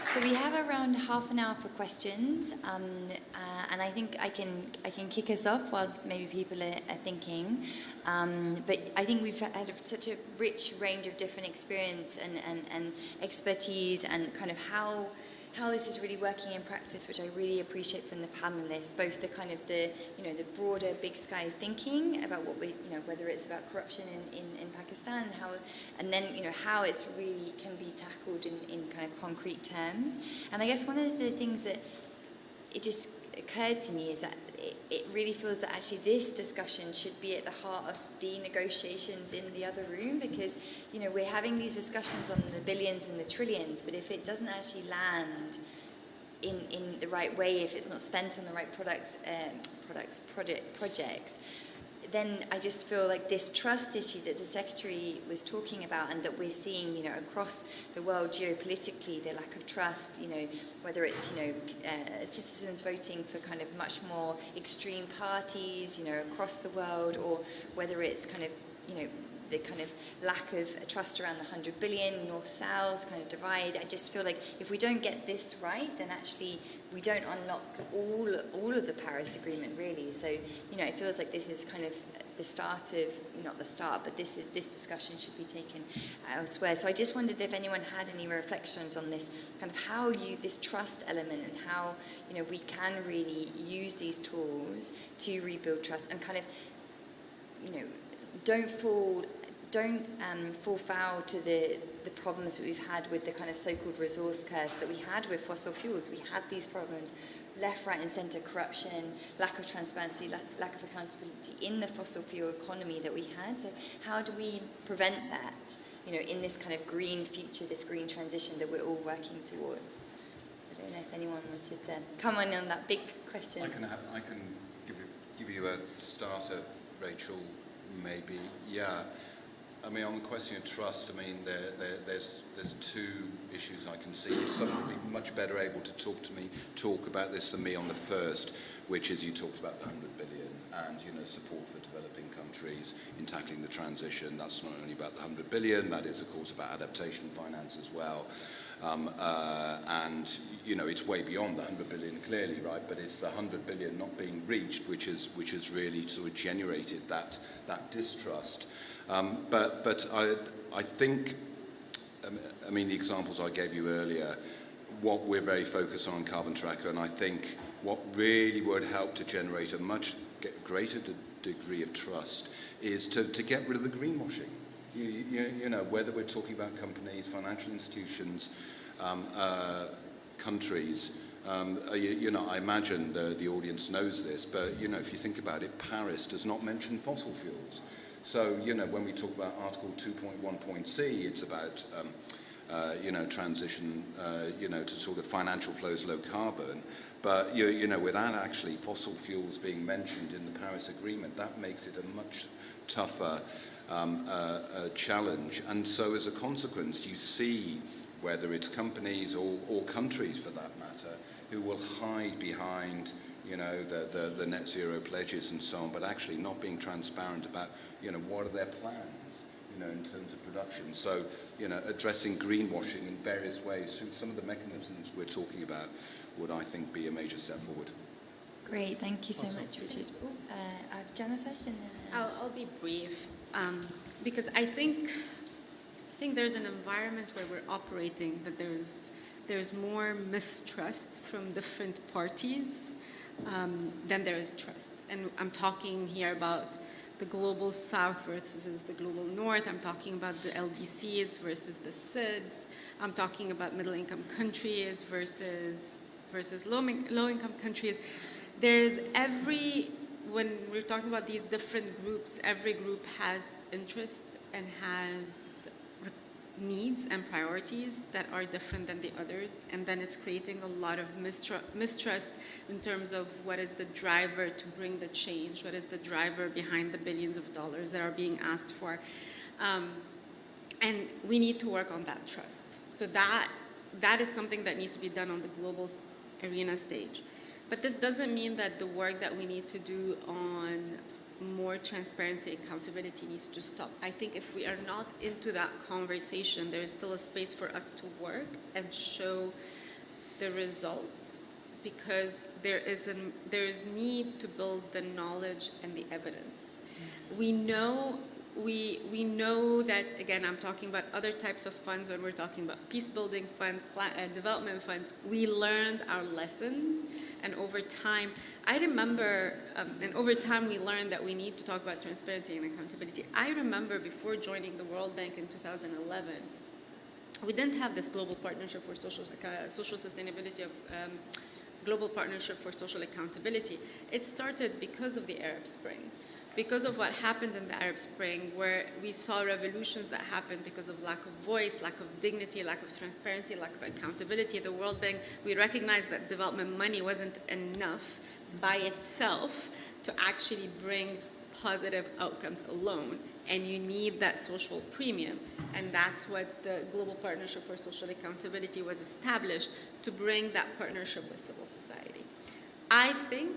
So we have around half an hour for questions, and I think I can kick us off while maybe people are thinking. But I think we've had such a rich range of different experience and expertise, and kind of how this is really working in practice, which I really appreciate from the panelists, both the kind of the broader big skies thinking about what we, whether it's about corruption in Pakistan and then how it's really can be tackled in kind of concrete terms. And I guess one of the things that it just occurred to me is that it really feels that actually this discussion should be at the heart of the negotiations in the other room, because, you know, we're having these discussions on the billions and the trillions, but if it doesn't actually land in the right way, if it's not spent on the right projects, then I just feel like this trust issue that the Secretary was talking about, and that we're seeing, you know, across the world geopolitically, the lack of trust, you know, whether it's, you know, citizens voting for kind of much more extreme parties, you know, across the world, or whether it's kind of, you know, the kind of lack of trust around the 100 billion, north-south kind of divide. I just feel like if we don't get this right, then actually we don't unlock all of the Paris Agreement, really. So, you know, it feels like this is kind of the start of, not the start, but this discussion should be taken elsewhere. So I just wondered if anyone had any reflections on this, kind of how this trust element, and how, you know, we can really use these tools to rebuild trust, and kind of, you know, don't fall foul to the problems that we've had with the kind of so-called resource curse that we had with fossil fuels. We had these problems, left, right and centre, corruption, lack of transparency, lack of accountability in the fossil fuel economy that we had. So how do we prevent that, you know, in this kind of green future, this green transition that we're all working towards? I don't know if anyone wanted to come on that big question. I can give you a starter, Rachel. Maybe, yeah. I mean, on the question of trust, I mean, there's two issues I can see. Someone will be much better able to talk about this than me on the first, which is you talked about the 100 billion and, you know, support for developing countries in tackling the transition. That's not only about the 100 billion, that is, of course, about adaptation finance as well. And, you know, it's way beyond the 100 billion clearly, right? But it's the 100 billion not being reached, which has really sort of generated that distrust. But I think, I mean, the examples I gave you earlier, what we're very focused on Carbon Tracker, and I think what really would help to generate a much greater degree of trust is to get rid of the greenwashing. You know, whether we're talking about companies, financial institutions, countries, you know, I imagine the audience knows this, but, you know, if you think about it, Paris does not mention fossil fuels. So, you know, when we talk about Article 2.1.c, it's about, you know, transition, you know, to sort of financial flows, low carbon. But, you know, without actually fossil fuels being mentioned in the Paris Agreement, that makes it a much tougher challenge. And so as a consequence, you see, whether it's companies or countries for that matter, who will hide behind, you know, the net zero pledges and so on, but actually not being transparent about, you know, what are their plans, you know, in terms of production. So, you know, addressing greenwashing in various ways through some of the mechanisms we're talking about would, I think, be a major step forward. Great, thank you so much, Richard. I have Jenna first, and then I'll be brief, because I think there's an environment where we're operating that there's more mistrust from different parties than there is trust. And I'm talking here about the global south versus the global north. I'm talking about the LDCs versus the SIDS. I'm talking about middle-income countries versus low-income countries. When we're talking about these different groups, every group has interest and has needs and priorities that are different than the others, and then it's creating a lot of mistrust in terms of what is the driver to bring the change, what is the driver behind the billions of dollars that are being asked for, and we need to work on that trust. So that is something that needs to be done on the global arena stage. But this doesn't mean that the work that we need to do on more transparency, accountability needs to stop. I think if we are not into that conversation, there is still a space for us to work and show the results, because there is need to build the knowledge and the evidence. We know that, again, I'm talking about other types of funds when we're talking about peace building funds, development funds. We learned our lessons, and over time, I remember, and over time we learned that we need to talk about transparency and accountability. I remember before joining the World Bank in 2011, we didn't have this global partnership for social sustainability of Global Partnership for Social Accountability, it started because of the Arab Spring. Because of what happened in the Arab Spring, where we saw revolutions that happened because of lack of voice, lack of dignity, lack of transparency, lack of accountability. The World Bank, we recognized that development money wasn't enough by itself to actually bring positive outcomes alone. And you need that social premium. And that's what the Global Partnership for Social Accountability was established to bring that partnership with civil society. I think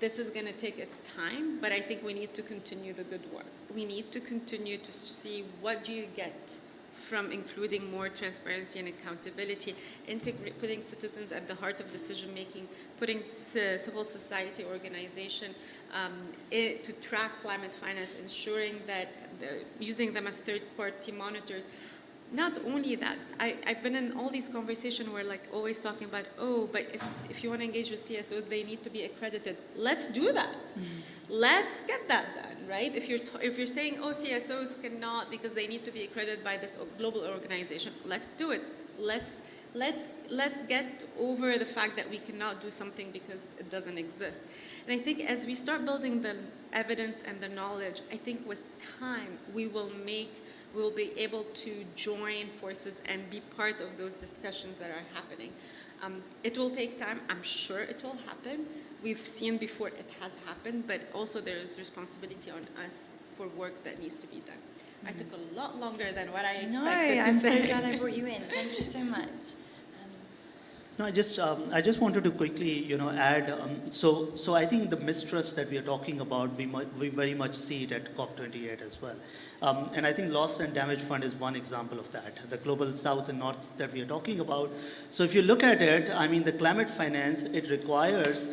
this is going to take its time, but I think we need to continue the good work. We need to continue to see what do you get from including more transparency and accountability, putting citizens at the heart of decision making, putting civil society organization to track climate finance, ensuring that using them as third-party monitors. Not only that, I've been in all these conversations where like always talking about, oh, but if you want to engage with CSOs, they need to be accredited. Let's do that. Let's get that done, right? If you're saying, oh, CSOs cannot because they need to be accredited by this global organization, let's do it. Let's get over the fact that we cannot do something because it doesn't exist. And I think as we start building the evidence and the knowledge, I think with time we'll be able to join forces and be part of those discussions that are happening. It will take time. I'm sure it will happen. We've seen before it has happened, but also there is responsibility on us for work that needs to be done. I took a lot longer than what I expected to I'm say. so glad I brought you in. Thank you so much. No, I just wanted to quickly, add. So I think the mistrust that we are talking about, we very much see it at COP28 as well. And I think loss and damage fund is one example of that. The global south and north that we are talking about. So if you look at it, I mean, the climate finance, it requires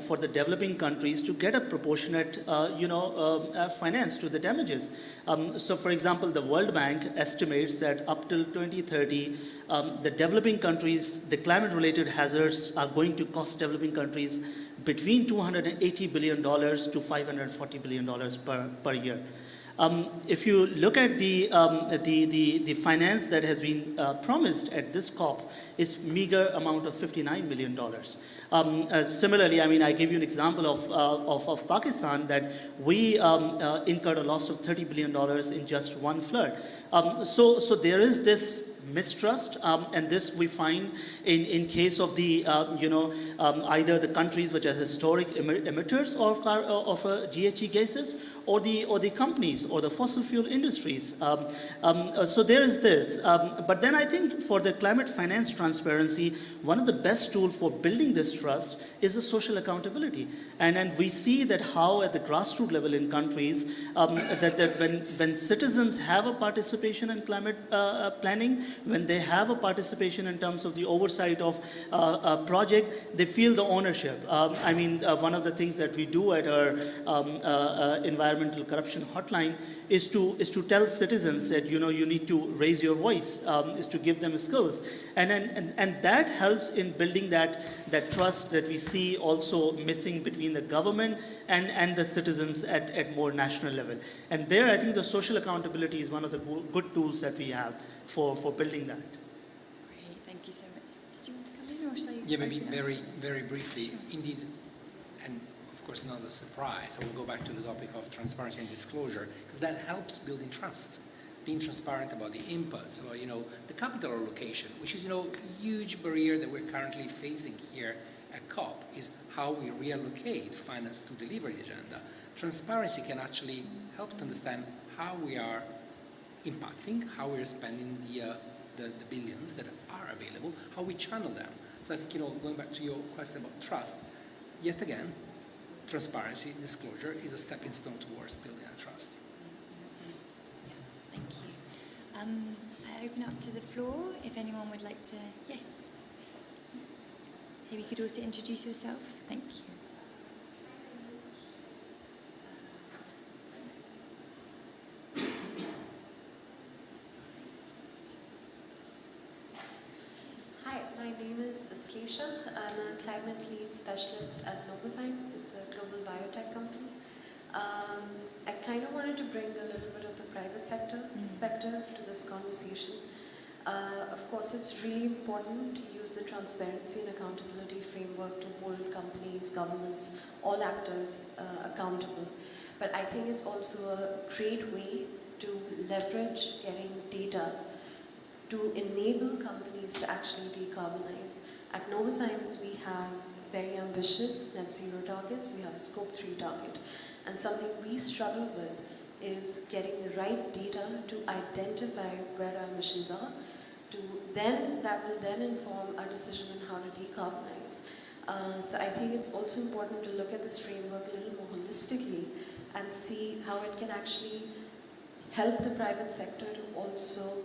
for the developing countries to get a proportionate, finance to the damages. So, for example, the World Bank estimates that up till 2030, the developing countries, the climate-related hazards are going to cost developing countries between $280 billion to $540 billion per year. If you look at the finance that has been promised at this COP, is meager amount of $59 million. Similarly, I mean, I give you an example of Pakistan that we incurred a loss of $30 billion in just one flood. So there is this mistrust, and this we find in case of the either the countries which are historic emitters of GHG gases, or the companies or the fossil fuel industries. So there is this. But then I think for the climate finance transparency, one of the best tools for building this trust is a social accountability. And we see that how at the grassroots level in countries, that when citizens have a participation in climate planning, when they have a participation in terms of the oversight of a project, they feel the ownership. I mean, one of the things that we do at our environmental corruption hotline is to tell citizens that you need to raise your voice, is to give them skills, and that helps in building that trust that we see also missing between the government and the citizens at more national level. And there, I think the social accountability is one of the good tools that we have for building that. Great, thank you so much. Did you want to come in, or shall I? Yeah, maybe very briefly. Sure. Indeed, and of course not a surprise, I will go back to the topic of transparency and disclosure, because that helps building trust. Being transparent about the inputs, about the capital allocation, which is a huge barrier that we're currently facing here at COP, is how we reallocate finance to deliver the agenda. Transparency can actually help to understand how we are impacting, how we're spending the billions that are available, how we channel them. So I think going back to your question about trust, yet again, transparency, disclosure is a stepping stone towards building that trust. Thank you. I open up to the floor if anyone would like to. Yes. Maybe you could also introduce yourself. Thank you. Hi, my name is Aslisha. I'm a climate lead specialist at Novozymes. It's a global biotech company. I kind of wanted to bring a little bit of the private sector perspective to this conversation. Of course, it's really important to use the transparency and accountability framework to hold companies, governments, all actors accountable. But I think it's also a great way to leverage getting data to enable companies to actually decarbonize. At Novozymes, we have very ambitious net zero targets. We have a scope 3 target. And something we struggle with is getting the right data to identify where our emissions are, that will then inform our decision on how to decarbonize. So I think it's also important to look at this framework a little more holistically and see how it can actually help the private sector to also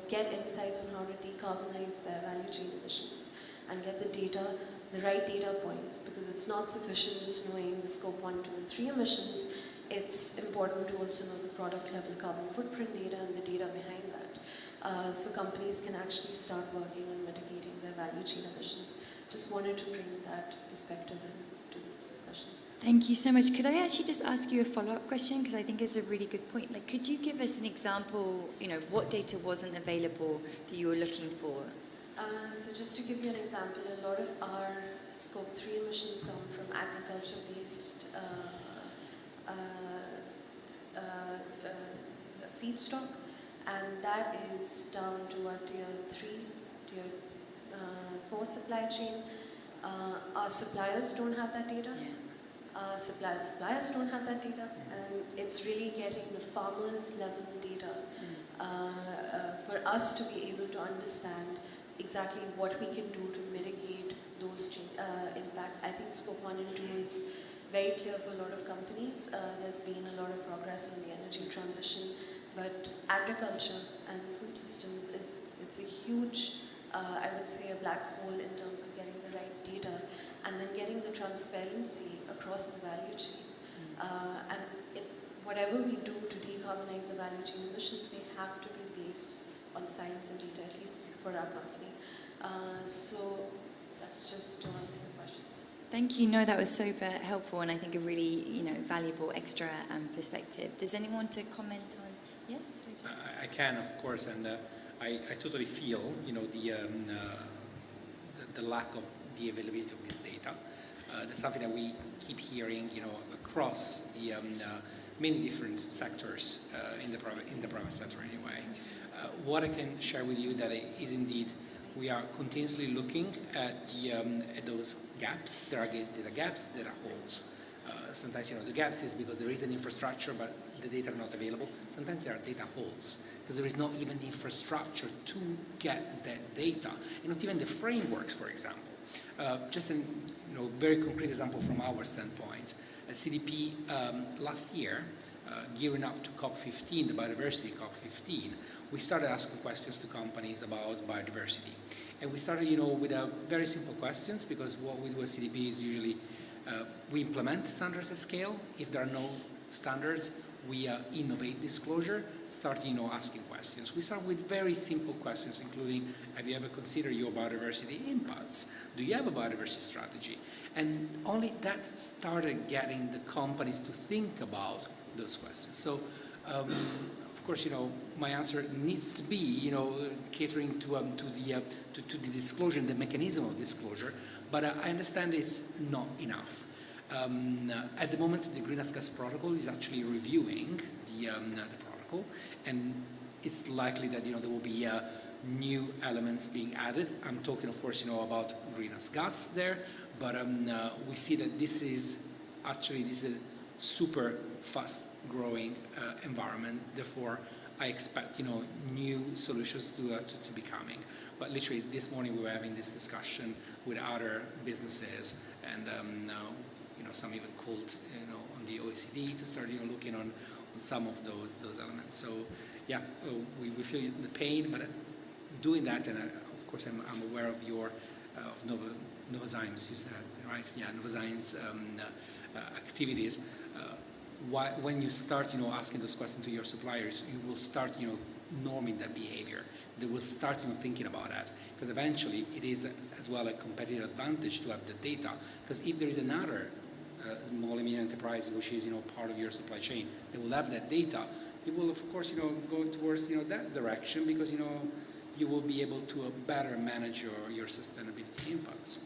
get insights on how to decarbonize their value chain emissions and get the data, the right data points, because it's not sufficient just knowing the scope 1, 2, and 3 emissions. It's important to also know the product level carbon footprint data and the data behind that. So companies can actually start working on mitigating their value chain emissions. Just wanted to bring that perspective into this discussion. Thank you so much. Could I actually just ask you a follow-up question? Because I think it's a really good point. Like, could you give us an example, what data wasn't available that you were looking for? So just to give you an example, a lot of our scope 3 emissions come from agriculture-based feedstock, and that is down to our tier 3, tier 4 supply chain. Our suppliers don't have that data. Yeah. Suppliers don't have that data, and it's really getting the farmers level data for us to be able to understand exactly what we can do to mitigate those impacts. I think scope 1 and 2 is very clear for a lot of companies. There's been a lot of progress on the energy transition, but agriculture and food systems it's a huge, I would say, a black hole in terms of getting the right data and then getting the transparency across the value chain. And whatever we do to decarbonize the value chain emissions, they have to be based on science and data, at least for our company. So that's just to answer the question. Thank you. No, that was super helpful, and I think a really, valuable extra perspective. Does anyone want to comment on? Yes. I can, of course, and I totally feel, the lack of the availability of this data. That's something that we keep hearing, across the many different sectors in the private sector anyway. What I can share with you that is indeed we are continuously looking at at those gaps. There are data gaps, there are holes. Sometimes the gaps is because there is an infrastructure but the data are not available. Sometimes there are data holes because there is not even the infrastructure to get that data, and not even the frameworks, for example. Just a very concrete example from our standpoint. At CDP last year, gearing up to COP15, the biodiversity COP15, we started asking questions to companies about biodiversity. And we started, with very simple questions, because what we do at CDP is usually we implement standards at scale. If there are no standards, we innovate disclosure, start, asking questions. We start with very simple questions, including, have you ever considered your biodiversity impacts? Do you have a biodiversity strategy? And only that started getting the companies to think about those questions. So, of course, my answer needs to be, catering to the disclosure and the mechanism of disclosure, but I understand it's not enough. At the moment, the Greenhouse Gas Protocol is actually reviewing the protocol, and it's likely that there will be new elements being added. I'm talking, of course, about greenhouse gas there, but we see that this is a super fast-growing environment. Therefore, I expect new solutions to be coming. But literally, this morning we were having this discussion with other businesses, and some even called on the OECD to start looking on some of those elements. So yeah, we feel the pain, but doing that, and of course I'm aware of your of Novozymes, you said, right? Yeah, Novozymes activities. When you start asking those questions to your suppliers, you will start norming that behavior. They will start thinking about that, because eventually it is as well a competitive advantage to have the data, because if there is another small and medium enterprise which is part of your supply chain, they will have that data, you will, of course, go towards, that direction because, you will be able to better manage your sustainability impacts.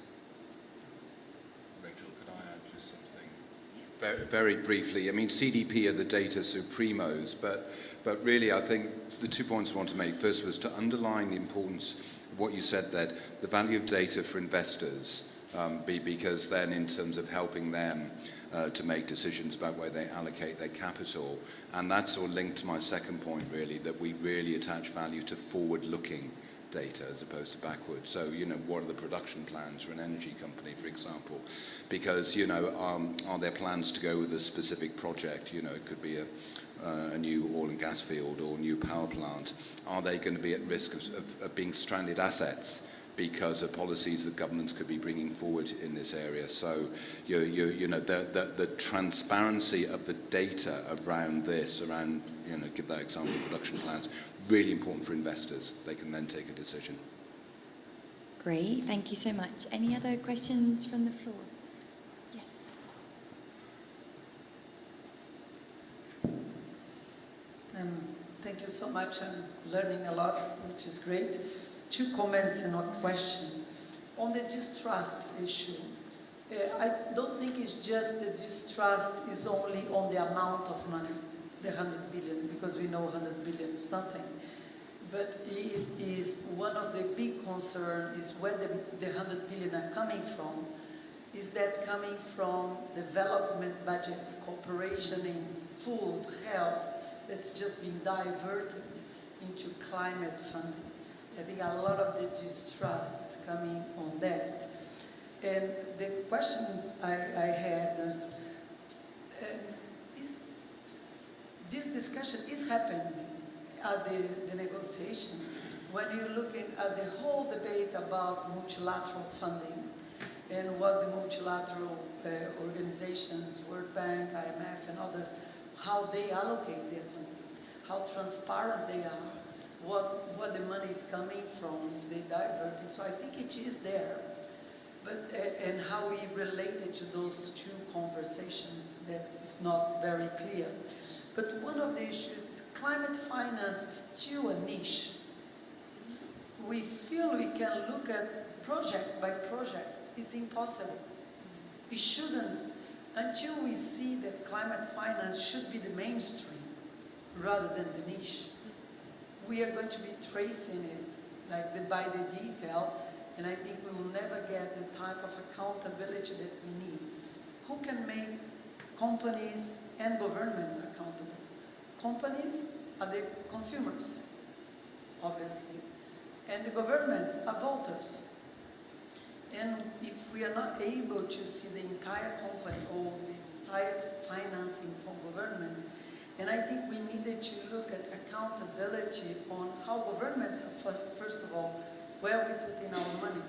Rachel, could I add just something? Very briefly, I mean, CDP are the data supremos, but really I think the 2 points I want to make. First was to underline the importance of what you said there, the value of data for investors, because then in terms of helping them to make decisions about where they allocate their capital. And that's all linked to my second point, really, that we really attach value to forward-looking data as opposed to backwards. So, what are the production plans for an energy company, for example? Because, are there plans to go with a specific project? It could be a new oil and gas field or new power plant. Are they going to be at risk of being stranded assets because of policies that governments could be bringing forward in this area? So, the transparency of the data around this, give that example of production plans, really important for investors. They can then take a decision. Great, thank you so much. Any other questions from the floor? Yes. Thank you so much. I'm learning a lot, which is great. 2 comments and a question. On the distrust issue, I don't think it's just the distrust is only on the amount of money, the 100 billion, because we know 100 billion is nothing. But is one of the big concerns is where the 100 billion are coming from. Is that coming from development budgets, cooperation in food, health, that's just been diverted into climate funding? I think a lot of the distrust is coming on that. And the questions I had is, this discussion is happening at the negotiation. When you're looking at the whole debate about multilateral funding and what the multilateral organizations, World Bank, IMF and others, how they allocate their funding, how transparent they are, what the money is coming from, if they divert it. So I think it is there. But, and how we relate it to those 2 conversations, that is not very clear. But one of the issues is climate finance is still a niche. We feel we can look at project by project. It's impossible. We shouldn't, until we see that climate finance should be the mainstream rather than the niche. We are going to be tracing it by the detail, and I think we will never get the type of accountability that we need. Who can make companies and governments accountable? Companies are the consumers, obviously, and the governments are voters. And if we are not able to see the entire company or the entire financing from governments, and I think we needed to look at accountability on how governments are, first of all, where we put in our money,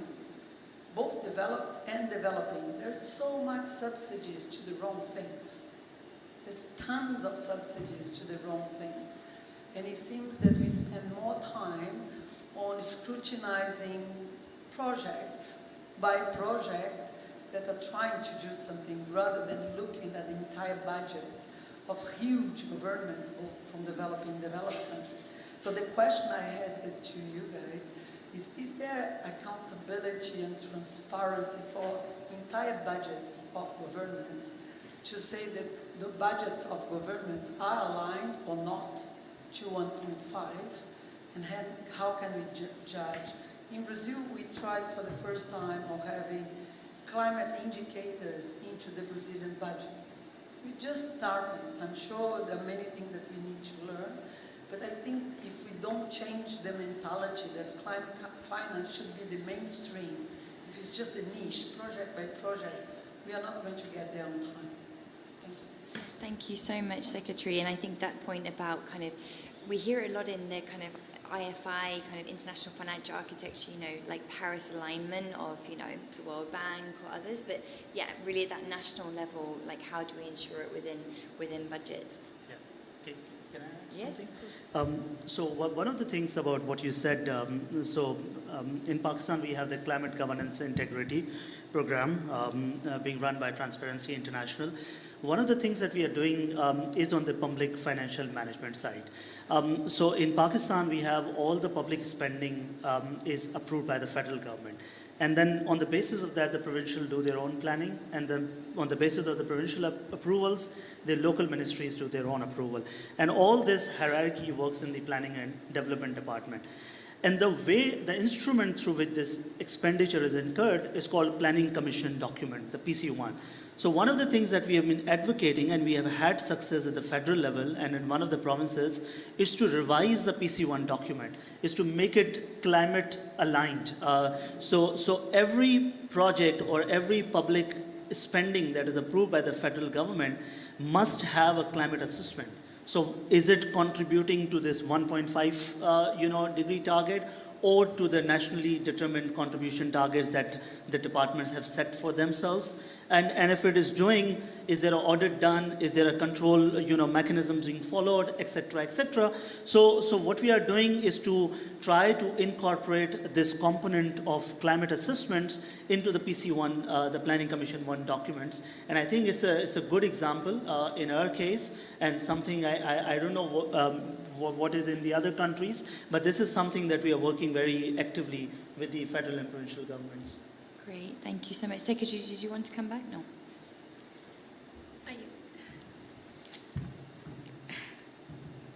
both developed and developing. There's so much subsidies to the wrong things. There's tons of subsidies to the wrong things. And it seems that we spend more time on scrutinizing projects by project that are trying to do something rather than looking at the entire budget of huge governments, both from developing and developed countries. So the question I had to you guys is there accountability and transparency for entire budgets of governments to say that the budgets of governments are aligned or not to 1.5, and how can we judge? In Brazil, we tried for the first time of having climate indicators into the Brazilian budget. We're just starting. I'm sure there are many things that we need to learn, but I think if we don't change the mentality that climate finance should be the mainstream, if it's just a niche, project by project, we are not going to get there on time. Thank you. Thank you so much, Secretary. And I think that point about we hear a lot in the IFI, international financial architecture, like Paris alignment of, the World Bank or others. But yeah, really at that national level, how do we ensure it within budgets? Yeah. Okay. Can I add Yes, something? of course. So one of the things about what you said, in Pakistan we have the Climate Governance Integrity Program being run by Transparency International. One of the things that we are doing is on the public financial management side. So in Pakistan, we have all the public spending is approved by the federal government. And then on the basis of that, the provincial do their own planning. And then on the basis of the provincial approvals, the local ministries do their own approval. And all this hierarchy works in the planning and development department. And the way, the instrument through which this expenditure is incurred is called Planning Commission document, the PC1. So one of the things that we have been advocating, and we have had success at the federal level and in one of the provinces, is to revise the PC1 document, is to make it climate aligned. So every project or every public spending that is approved by the federal government must have a climate assessment. So is it contributing to this 1.5 degree target, or to the nationally determined contribution targets that the departments have set for themselves? And if it is doing, is there an audit done? Is there a control mechanism being followed, et cetera, et cetera? So what we are doing is to try to incorporate this component of climate assessments into the PC1, the Planning Commission 1 documents. And I think it's a good example in our case, and something I don't know what is in the other countries, but this is something that we are working very actively with the federal and provincial governments. Great, thank you so much. Secretary, did you want to come back? No.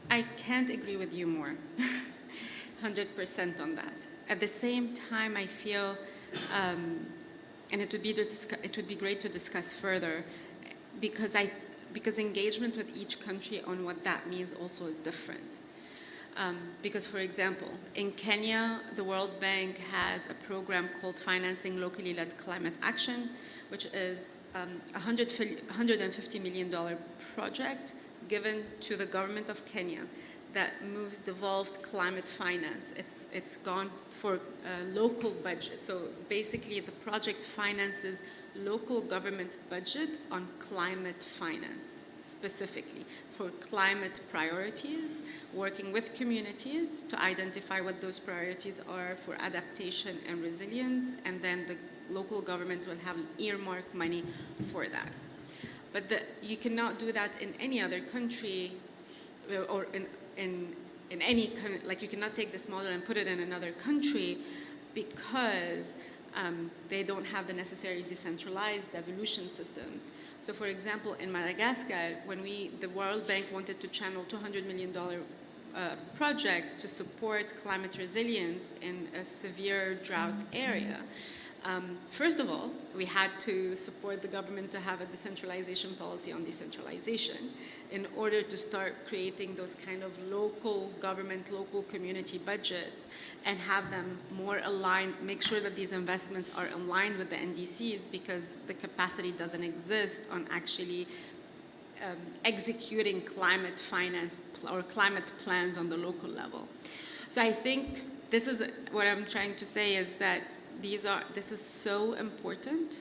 I can't agree with you more, 100% on that. At the same time, I feel, and it would be great to discuss further, because engagement with each country on what that means also is different. Because, for example, in Kenya, the World Bank has a program called Financing Locally Led Climate Action, which is a $150 million project given to the government of Kenya that moves devolved climate finance. It's gone for a local budget. So basically, the project finances local government's budget on climate finance, specifically for climate priorities, working with communities to identify what those priorities are for adaptation and resilience, and then the local governments will have earmark money for that. But you cannot do that in any other country, or in any, like you cannot take this model and put it in another country, because they don't have the necessary decentralized devolution systems. So for example, in Madagascar, when the World Bank wanted to channel $200 million project to support climate resilience in a severe drought area, first of all, we had to support the government to have a decentralization policy on decentralization in order to start creating those kind of local government, local community budgets and have them more aligned, make sure that these investments are aligned with the NDCs, because the capacity doesn't exist on actually executing climate finance or climate plans on the local level. So I think this is what I'm trying to say, is that this is so important.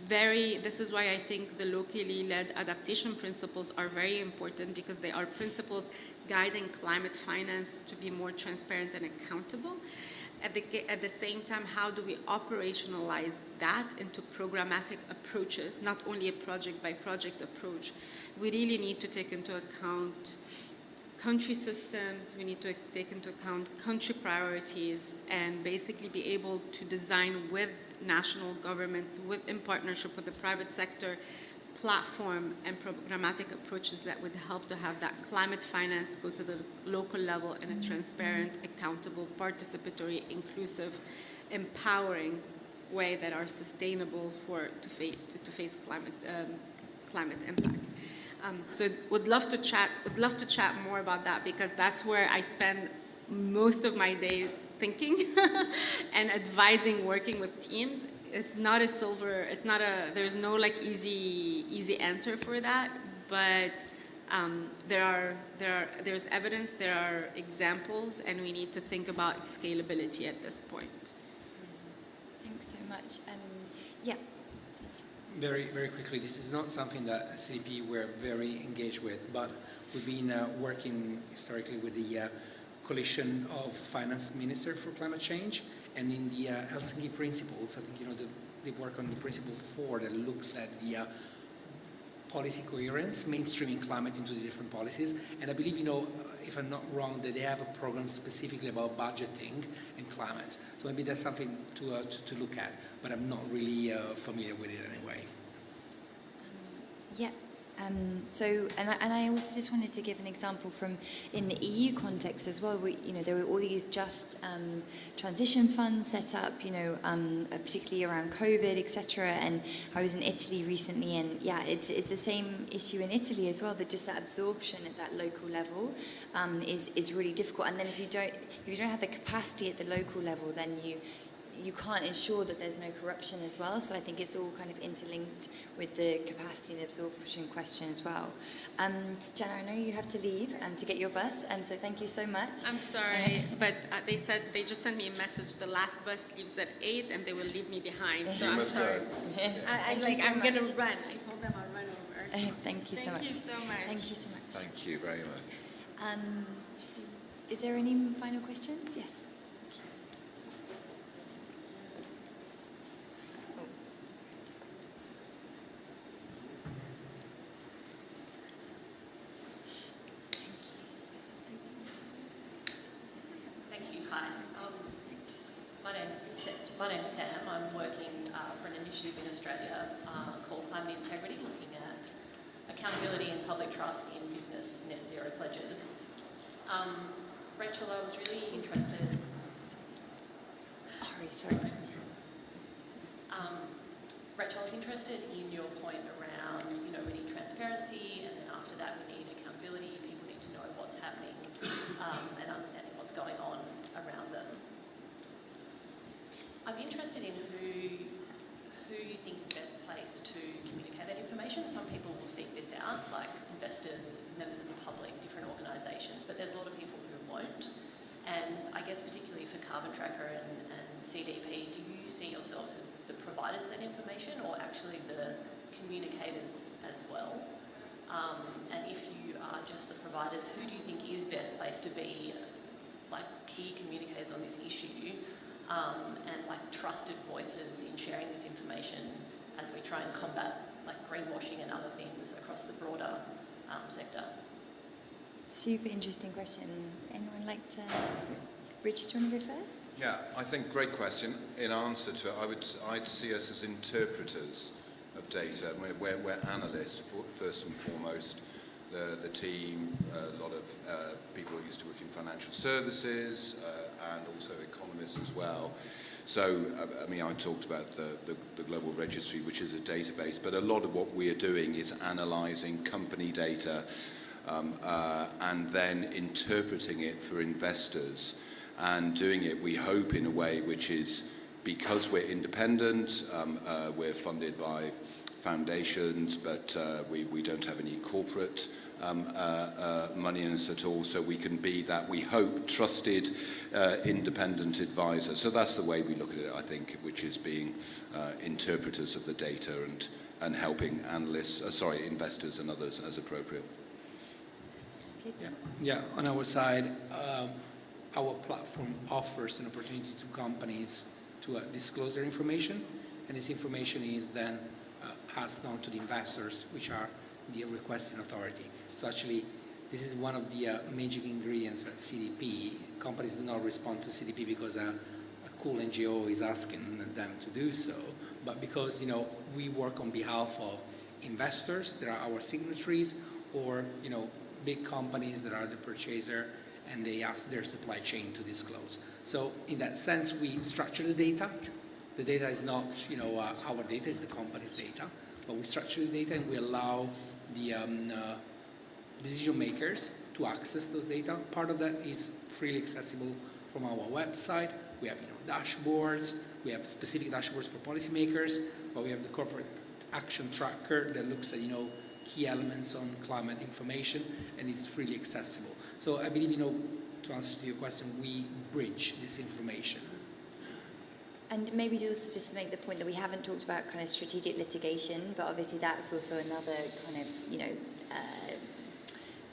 This is why I think the locally led adaptation principles are very important, because they are principles guiding climate finance to be more transparent and accountable. At the same time, how do we operationalize that into programmatic approaches, not only a project by project approach? We really need to take into account country systems, we need to take into account country priorities, and basically be able to design with national governments, in partnership with the private sector, platform and programmatic approaches that would help to have that climate finance go to the local level in a transparent, accountable, participatory, inclusive, empowering way that are sustainable to face climate impacts. So would love to chat more about that, because that's where I spend most of my days thinking and advising, working with teams. It's not there's no like easy answer for that, but there's evidence, there are examples, and we need to think about scalability at this point. Thanks so much. Yeah. Very, very quickly, this is not something that CDP we're very engaged with, but we've been working historically with the Coalition of Finance Ministers for Climate Change, and in the Helsinki Principles, I think they work on the Principle 4 that looks at the policy coherence, mainstreaming climate into the different policies. And I believe, if I'm not wrong, that they have a program specifically about budgeting and climate. So maybe that's something to look at, but I'm not really familiar with it anyway. Yeah. And I also just wanted to give an example from in the EU context as well. There were all these just transition funds set up, particularly around COVID, etc. And I was in Italy recently, and yeah, it's the same issue in Italy as well. That just that absorption at that local level is really difficult. And then if you don't have the capacity at the local level, then you can't ensure that there's no corruption as well. So I think it's all kind of interlinked with the capacity and absorption question as well. Jenna, I know you have to leave to get your bus, so thank you so much. I'm sorry, but they just sent me a message. The last bus leaves at 8 and they will leave me behind. So I'm sorry. I'm going to run. I told them I'll run over. Thank you so much. Thank you so much. Thank you so much. Thank you very much. Is there any final questions? Yes. My name's Sam. I'm working for an initiative in Australia called Climate Integrity, looking at accountability and public trust in business net zero pledges. Rachel, I was really interested. Sorry. Rachel, I was interested in your point around, we need transparency, and then after that we need accountability. People need to know what's happening and understanding what's going on around them. I'm interested in who you think is best placed to communicate that information. Some people will seek this out, like investors, members of the public, different organisations, but there's a lot of people who won't. And I guess particularly for Carbon Tracker and CDP, do you see yourselves as the providers of that information or actually the communicators as well? And if you are just the providers, who do you think is best placed to be like key communicators on this issue? And like trusted voices in sharing this information as we try and combat like greenwashing and other things across the broader sector. Super interesting question. Anyone like to? Richard, do you want to go first? Yeah, I think great question. In answer to it, I'd see us as interpreters of data. We're analysts first and foremost. The team, a lot of people who used to work in financial services and also economists as well. So, I talked about the Global Registry, which is a database, but a lot of what we are doing is analysing company data and then interpreting it for investors and doing it, we hope, in a way which is, because we're independent, we're funded by foundations, but we don't have any corporate money in us at all, so we can be that, we hope, trusted independent advisor. So that's the way we look at it, I think, which is being interpreters of the data and helping investors and others as appropriate. Yeah. On our side, our platform offers an opportunity to companies to disclose their information, and this information is then passed on to the investors, which are the requesting authority. So actually, this is one of the magic ingredients at CDP. Companies do not respond to CDP because a cool NGO is asking them to do so, but because we work on behalf of investors that are our signatories, or big companies that are the purchaser, and they ask their supply chain to disclose. So in that sense, we structure the data. The data is not our data, it's the company's data, but we structure the data and we allow the decision makers to access those data. Part of that is freely accessible from our website. We have dashboards, we have specific dashboards for policymakers, but we have the corporate action tracker that looks at key elements on climate information, and it's freely accessible. So I believe to answer to your question, we bridge this information. And maybe also just to make the point that we haven't talked about kind of strategic litigation, but obviously that's also another kind of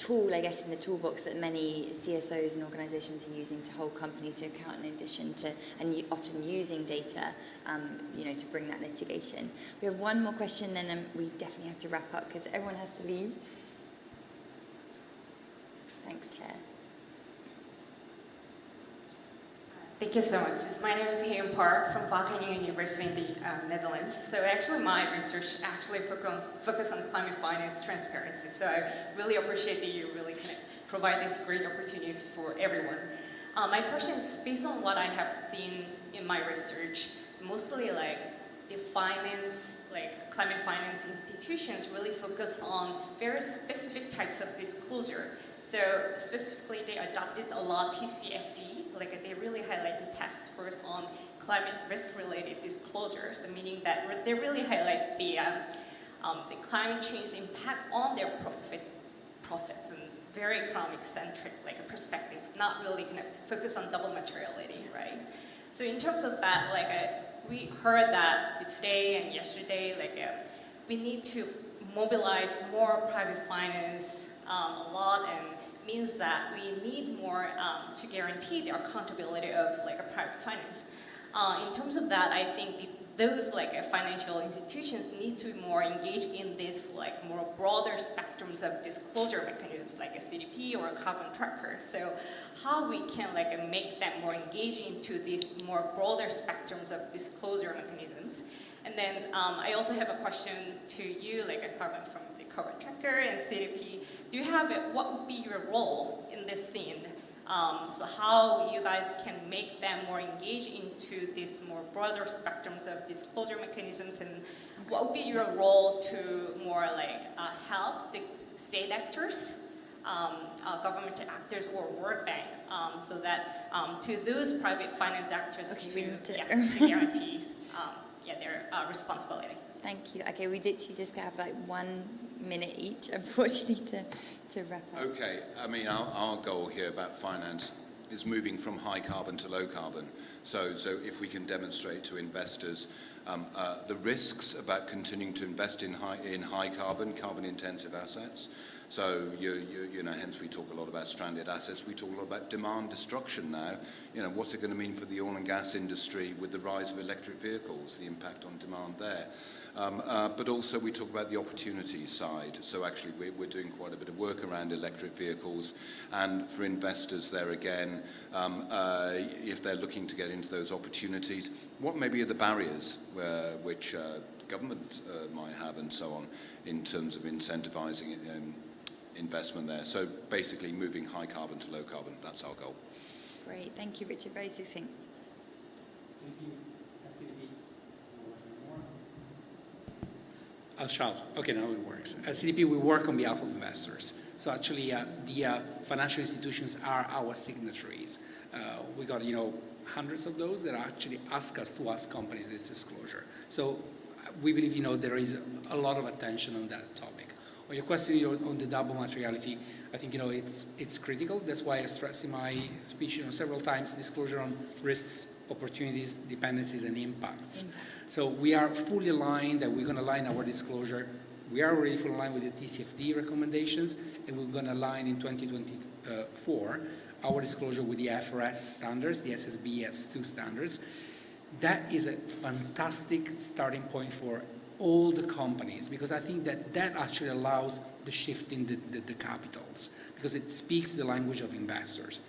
tool, I guess, in the toolbox that many CSOs and organisations are using to hold companies to account, in addition to, and often using data, to bring that litigation. We have one more question, then we definitely have to wrap up because everyone has to leave. Thanks, Claire. Thank you so much. My name is Heon Park from Wageningen University in the Netherlands. So actually my research actually focus on climate finance transparency. So I really appreciate that you really kind of provide this great opportunity for everyone. My question is based on what I have seen in my research, mostly like the finance, like climate finance institutions really focus on very specific types of disclosure. So specifically they adopted a lot TCFD, like they really highlight the task force on climate risk related disclosures, meaning that they really highlight the climate change impact on their profits and very economic centric like perspectives, not really kind of focus on double materiality, right? So in terms of that, like we heard that today and yesterday, like we need to mobilize more private finance a lot, and means that we need more to guarantee the accountability of like a private finance. In terms of that, I think those like financial institutions need to be more engaged in this like more broader spectrums of disclosure mechanisms like a CDP or a carbon tracker. So how we can like make them more engaged into these more broader spectrums of disclosure mechanisms. And then I also have a question to you, like a carbon from the carbon tracker and CDP. Do you have what would be your role in this scene? So how you guys can make them more engaged into these more broader spectrums of disclosure mechanisms, and what would be your role to more like help the state actors, government actors or World Bank, so that to those private finance actors to guarantee their responsibility. Thank you. Okay, we literally just have like 1 minute each, unfortunately, to wrap up. Okay, I mean, our goal here about finance is moving from high carbon to low carbon. So if we can demonstrate to investors the risks about continuing to invest in high carbon intensive assets. So hence we talk a lot about stranded assets. We talk a lot about demand destruction now. What's it going to mean for the oil and gas industry with the rise of electric vehicles, the impact on demand there. But also we talk about the opportunity side. So actually we're doing quite a bit of work around electric vehicles, and for investors there again, if they're looking to get into those opportunities, what maybe are the barriers which government might have and so on in terms of incentivizing investment there. So basically moving high carbon to low carbon, that's our goal. Great, thank you, Richard, very succinct. I'll shout. Okay, now it works. At CDP, we work on behalf of investors. So actually, the financial institutions are our signatories. We got, hundreds of those that actually ask us to ask companies this disclosure. So we believe, there is a lot of attention on that topic. On your question on the double materiality, I think, it's critical. That's why I stressed in my speech, several times, disclosure on risks, opportunities, dependencies, and impacts. So we are fully aligned that we're going to align our disclosure. We are already fully aligned with the TCFD recommendations, and we're going to align in 2024 our disclosure with the IFRS standards, the SSB S2 standards. That is a fantastic starting point for all the companies, because I think that actually allows the shift in the capitals, because it speaks the language of investors.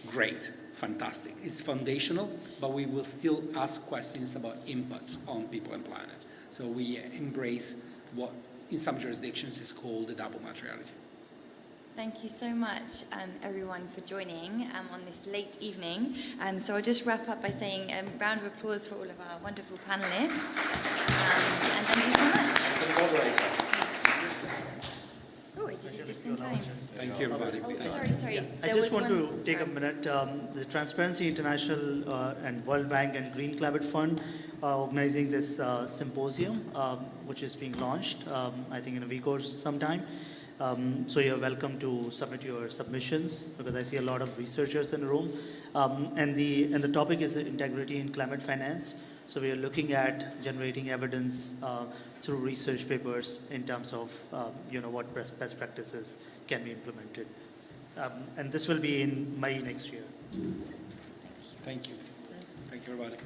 Great, fantastic. It's foundational, but we will still ask questions about inputs on people and planet. So we embrace what in some jurisdictions is called the double materiality. Thank you so much, everyone, for joining on this late evening. So I'll just wrap up by saying a round of applause for all of our wonderful panelists. And thank you so much. Oh, did you just in time? Thank you, everybody. Oh, sorry. I just want to take a minute. The Transparency International and World Bank and Green Climate Fund are organizing this symposium, which is being launched, I think in a week or sometime. So you're welcome to submit your submissions, because I see a lot of researchers in the room. And the topic is integrity in climate finance. So we are looking at generating evidence through research papers in terms of what best practices can be implemented. And this will be in May next year. Thank you. Thank you, everybody.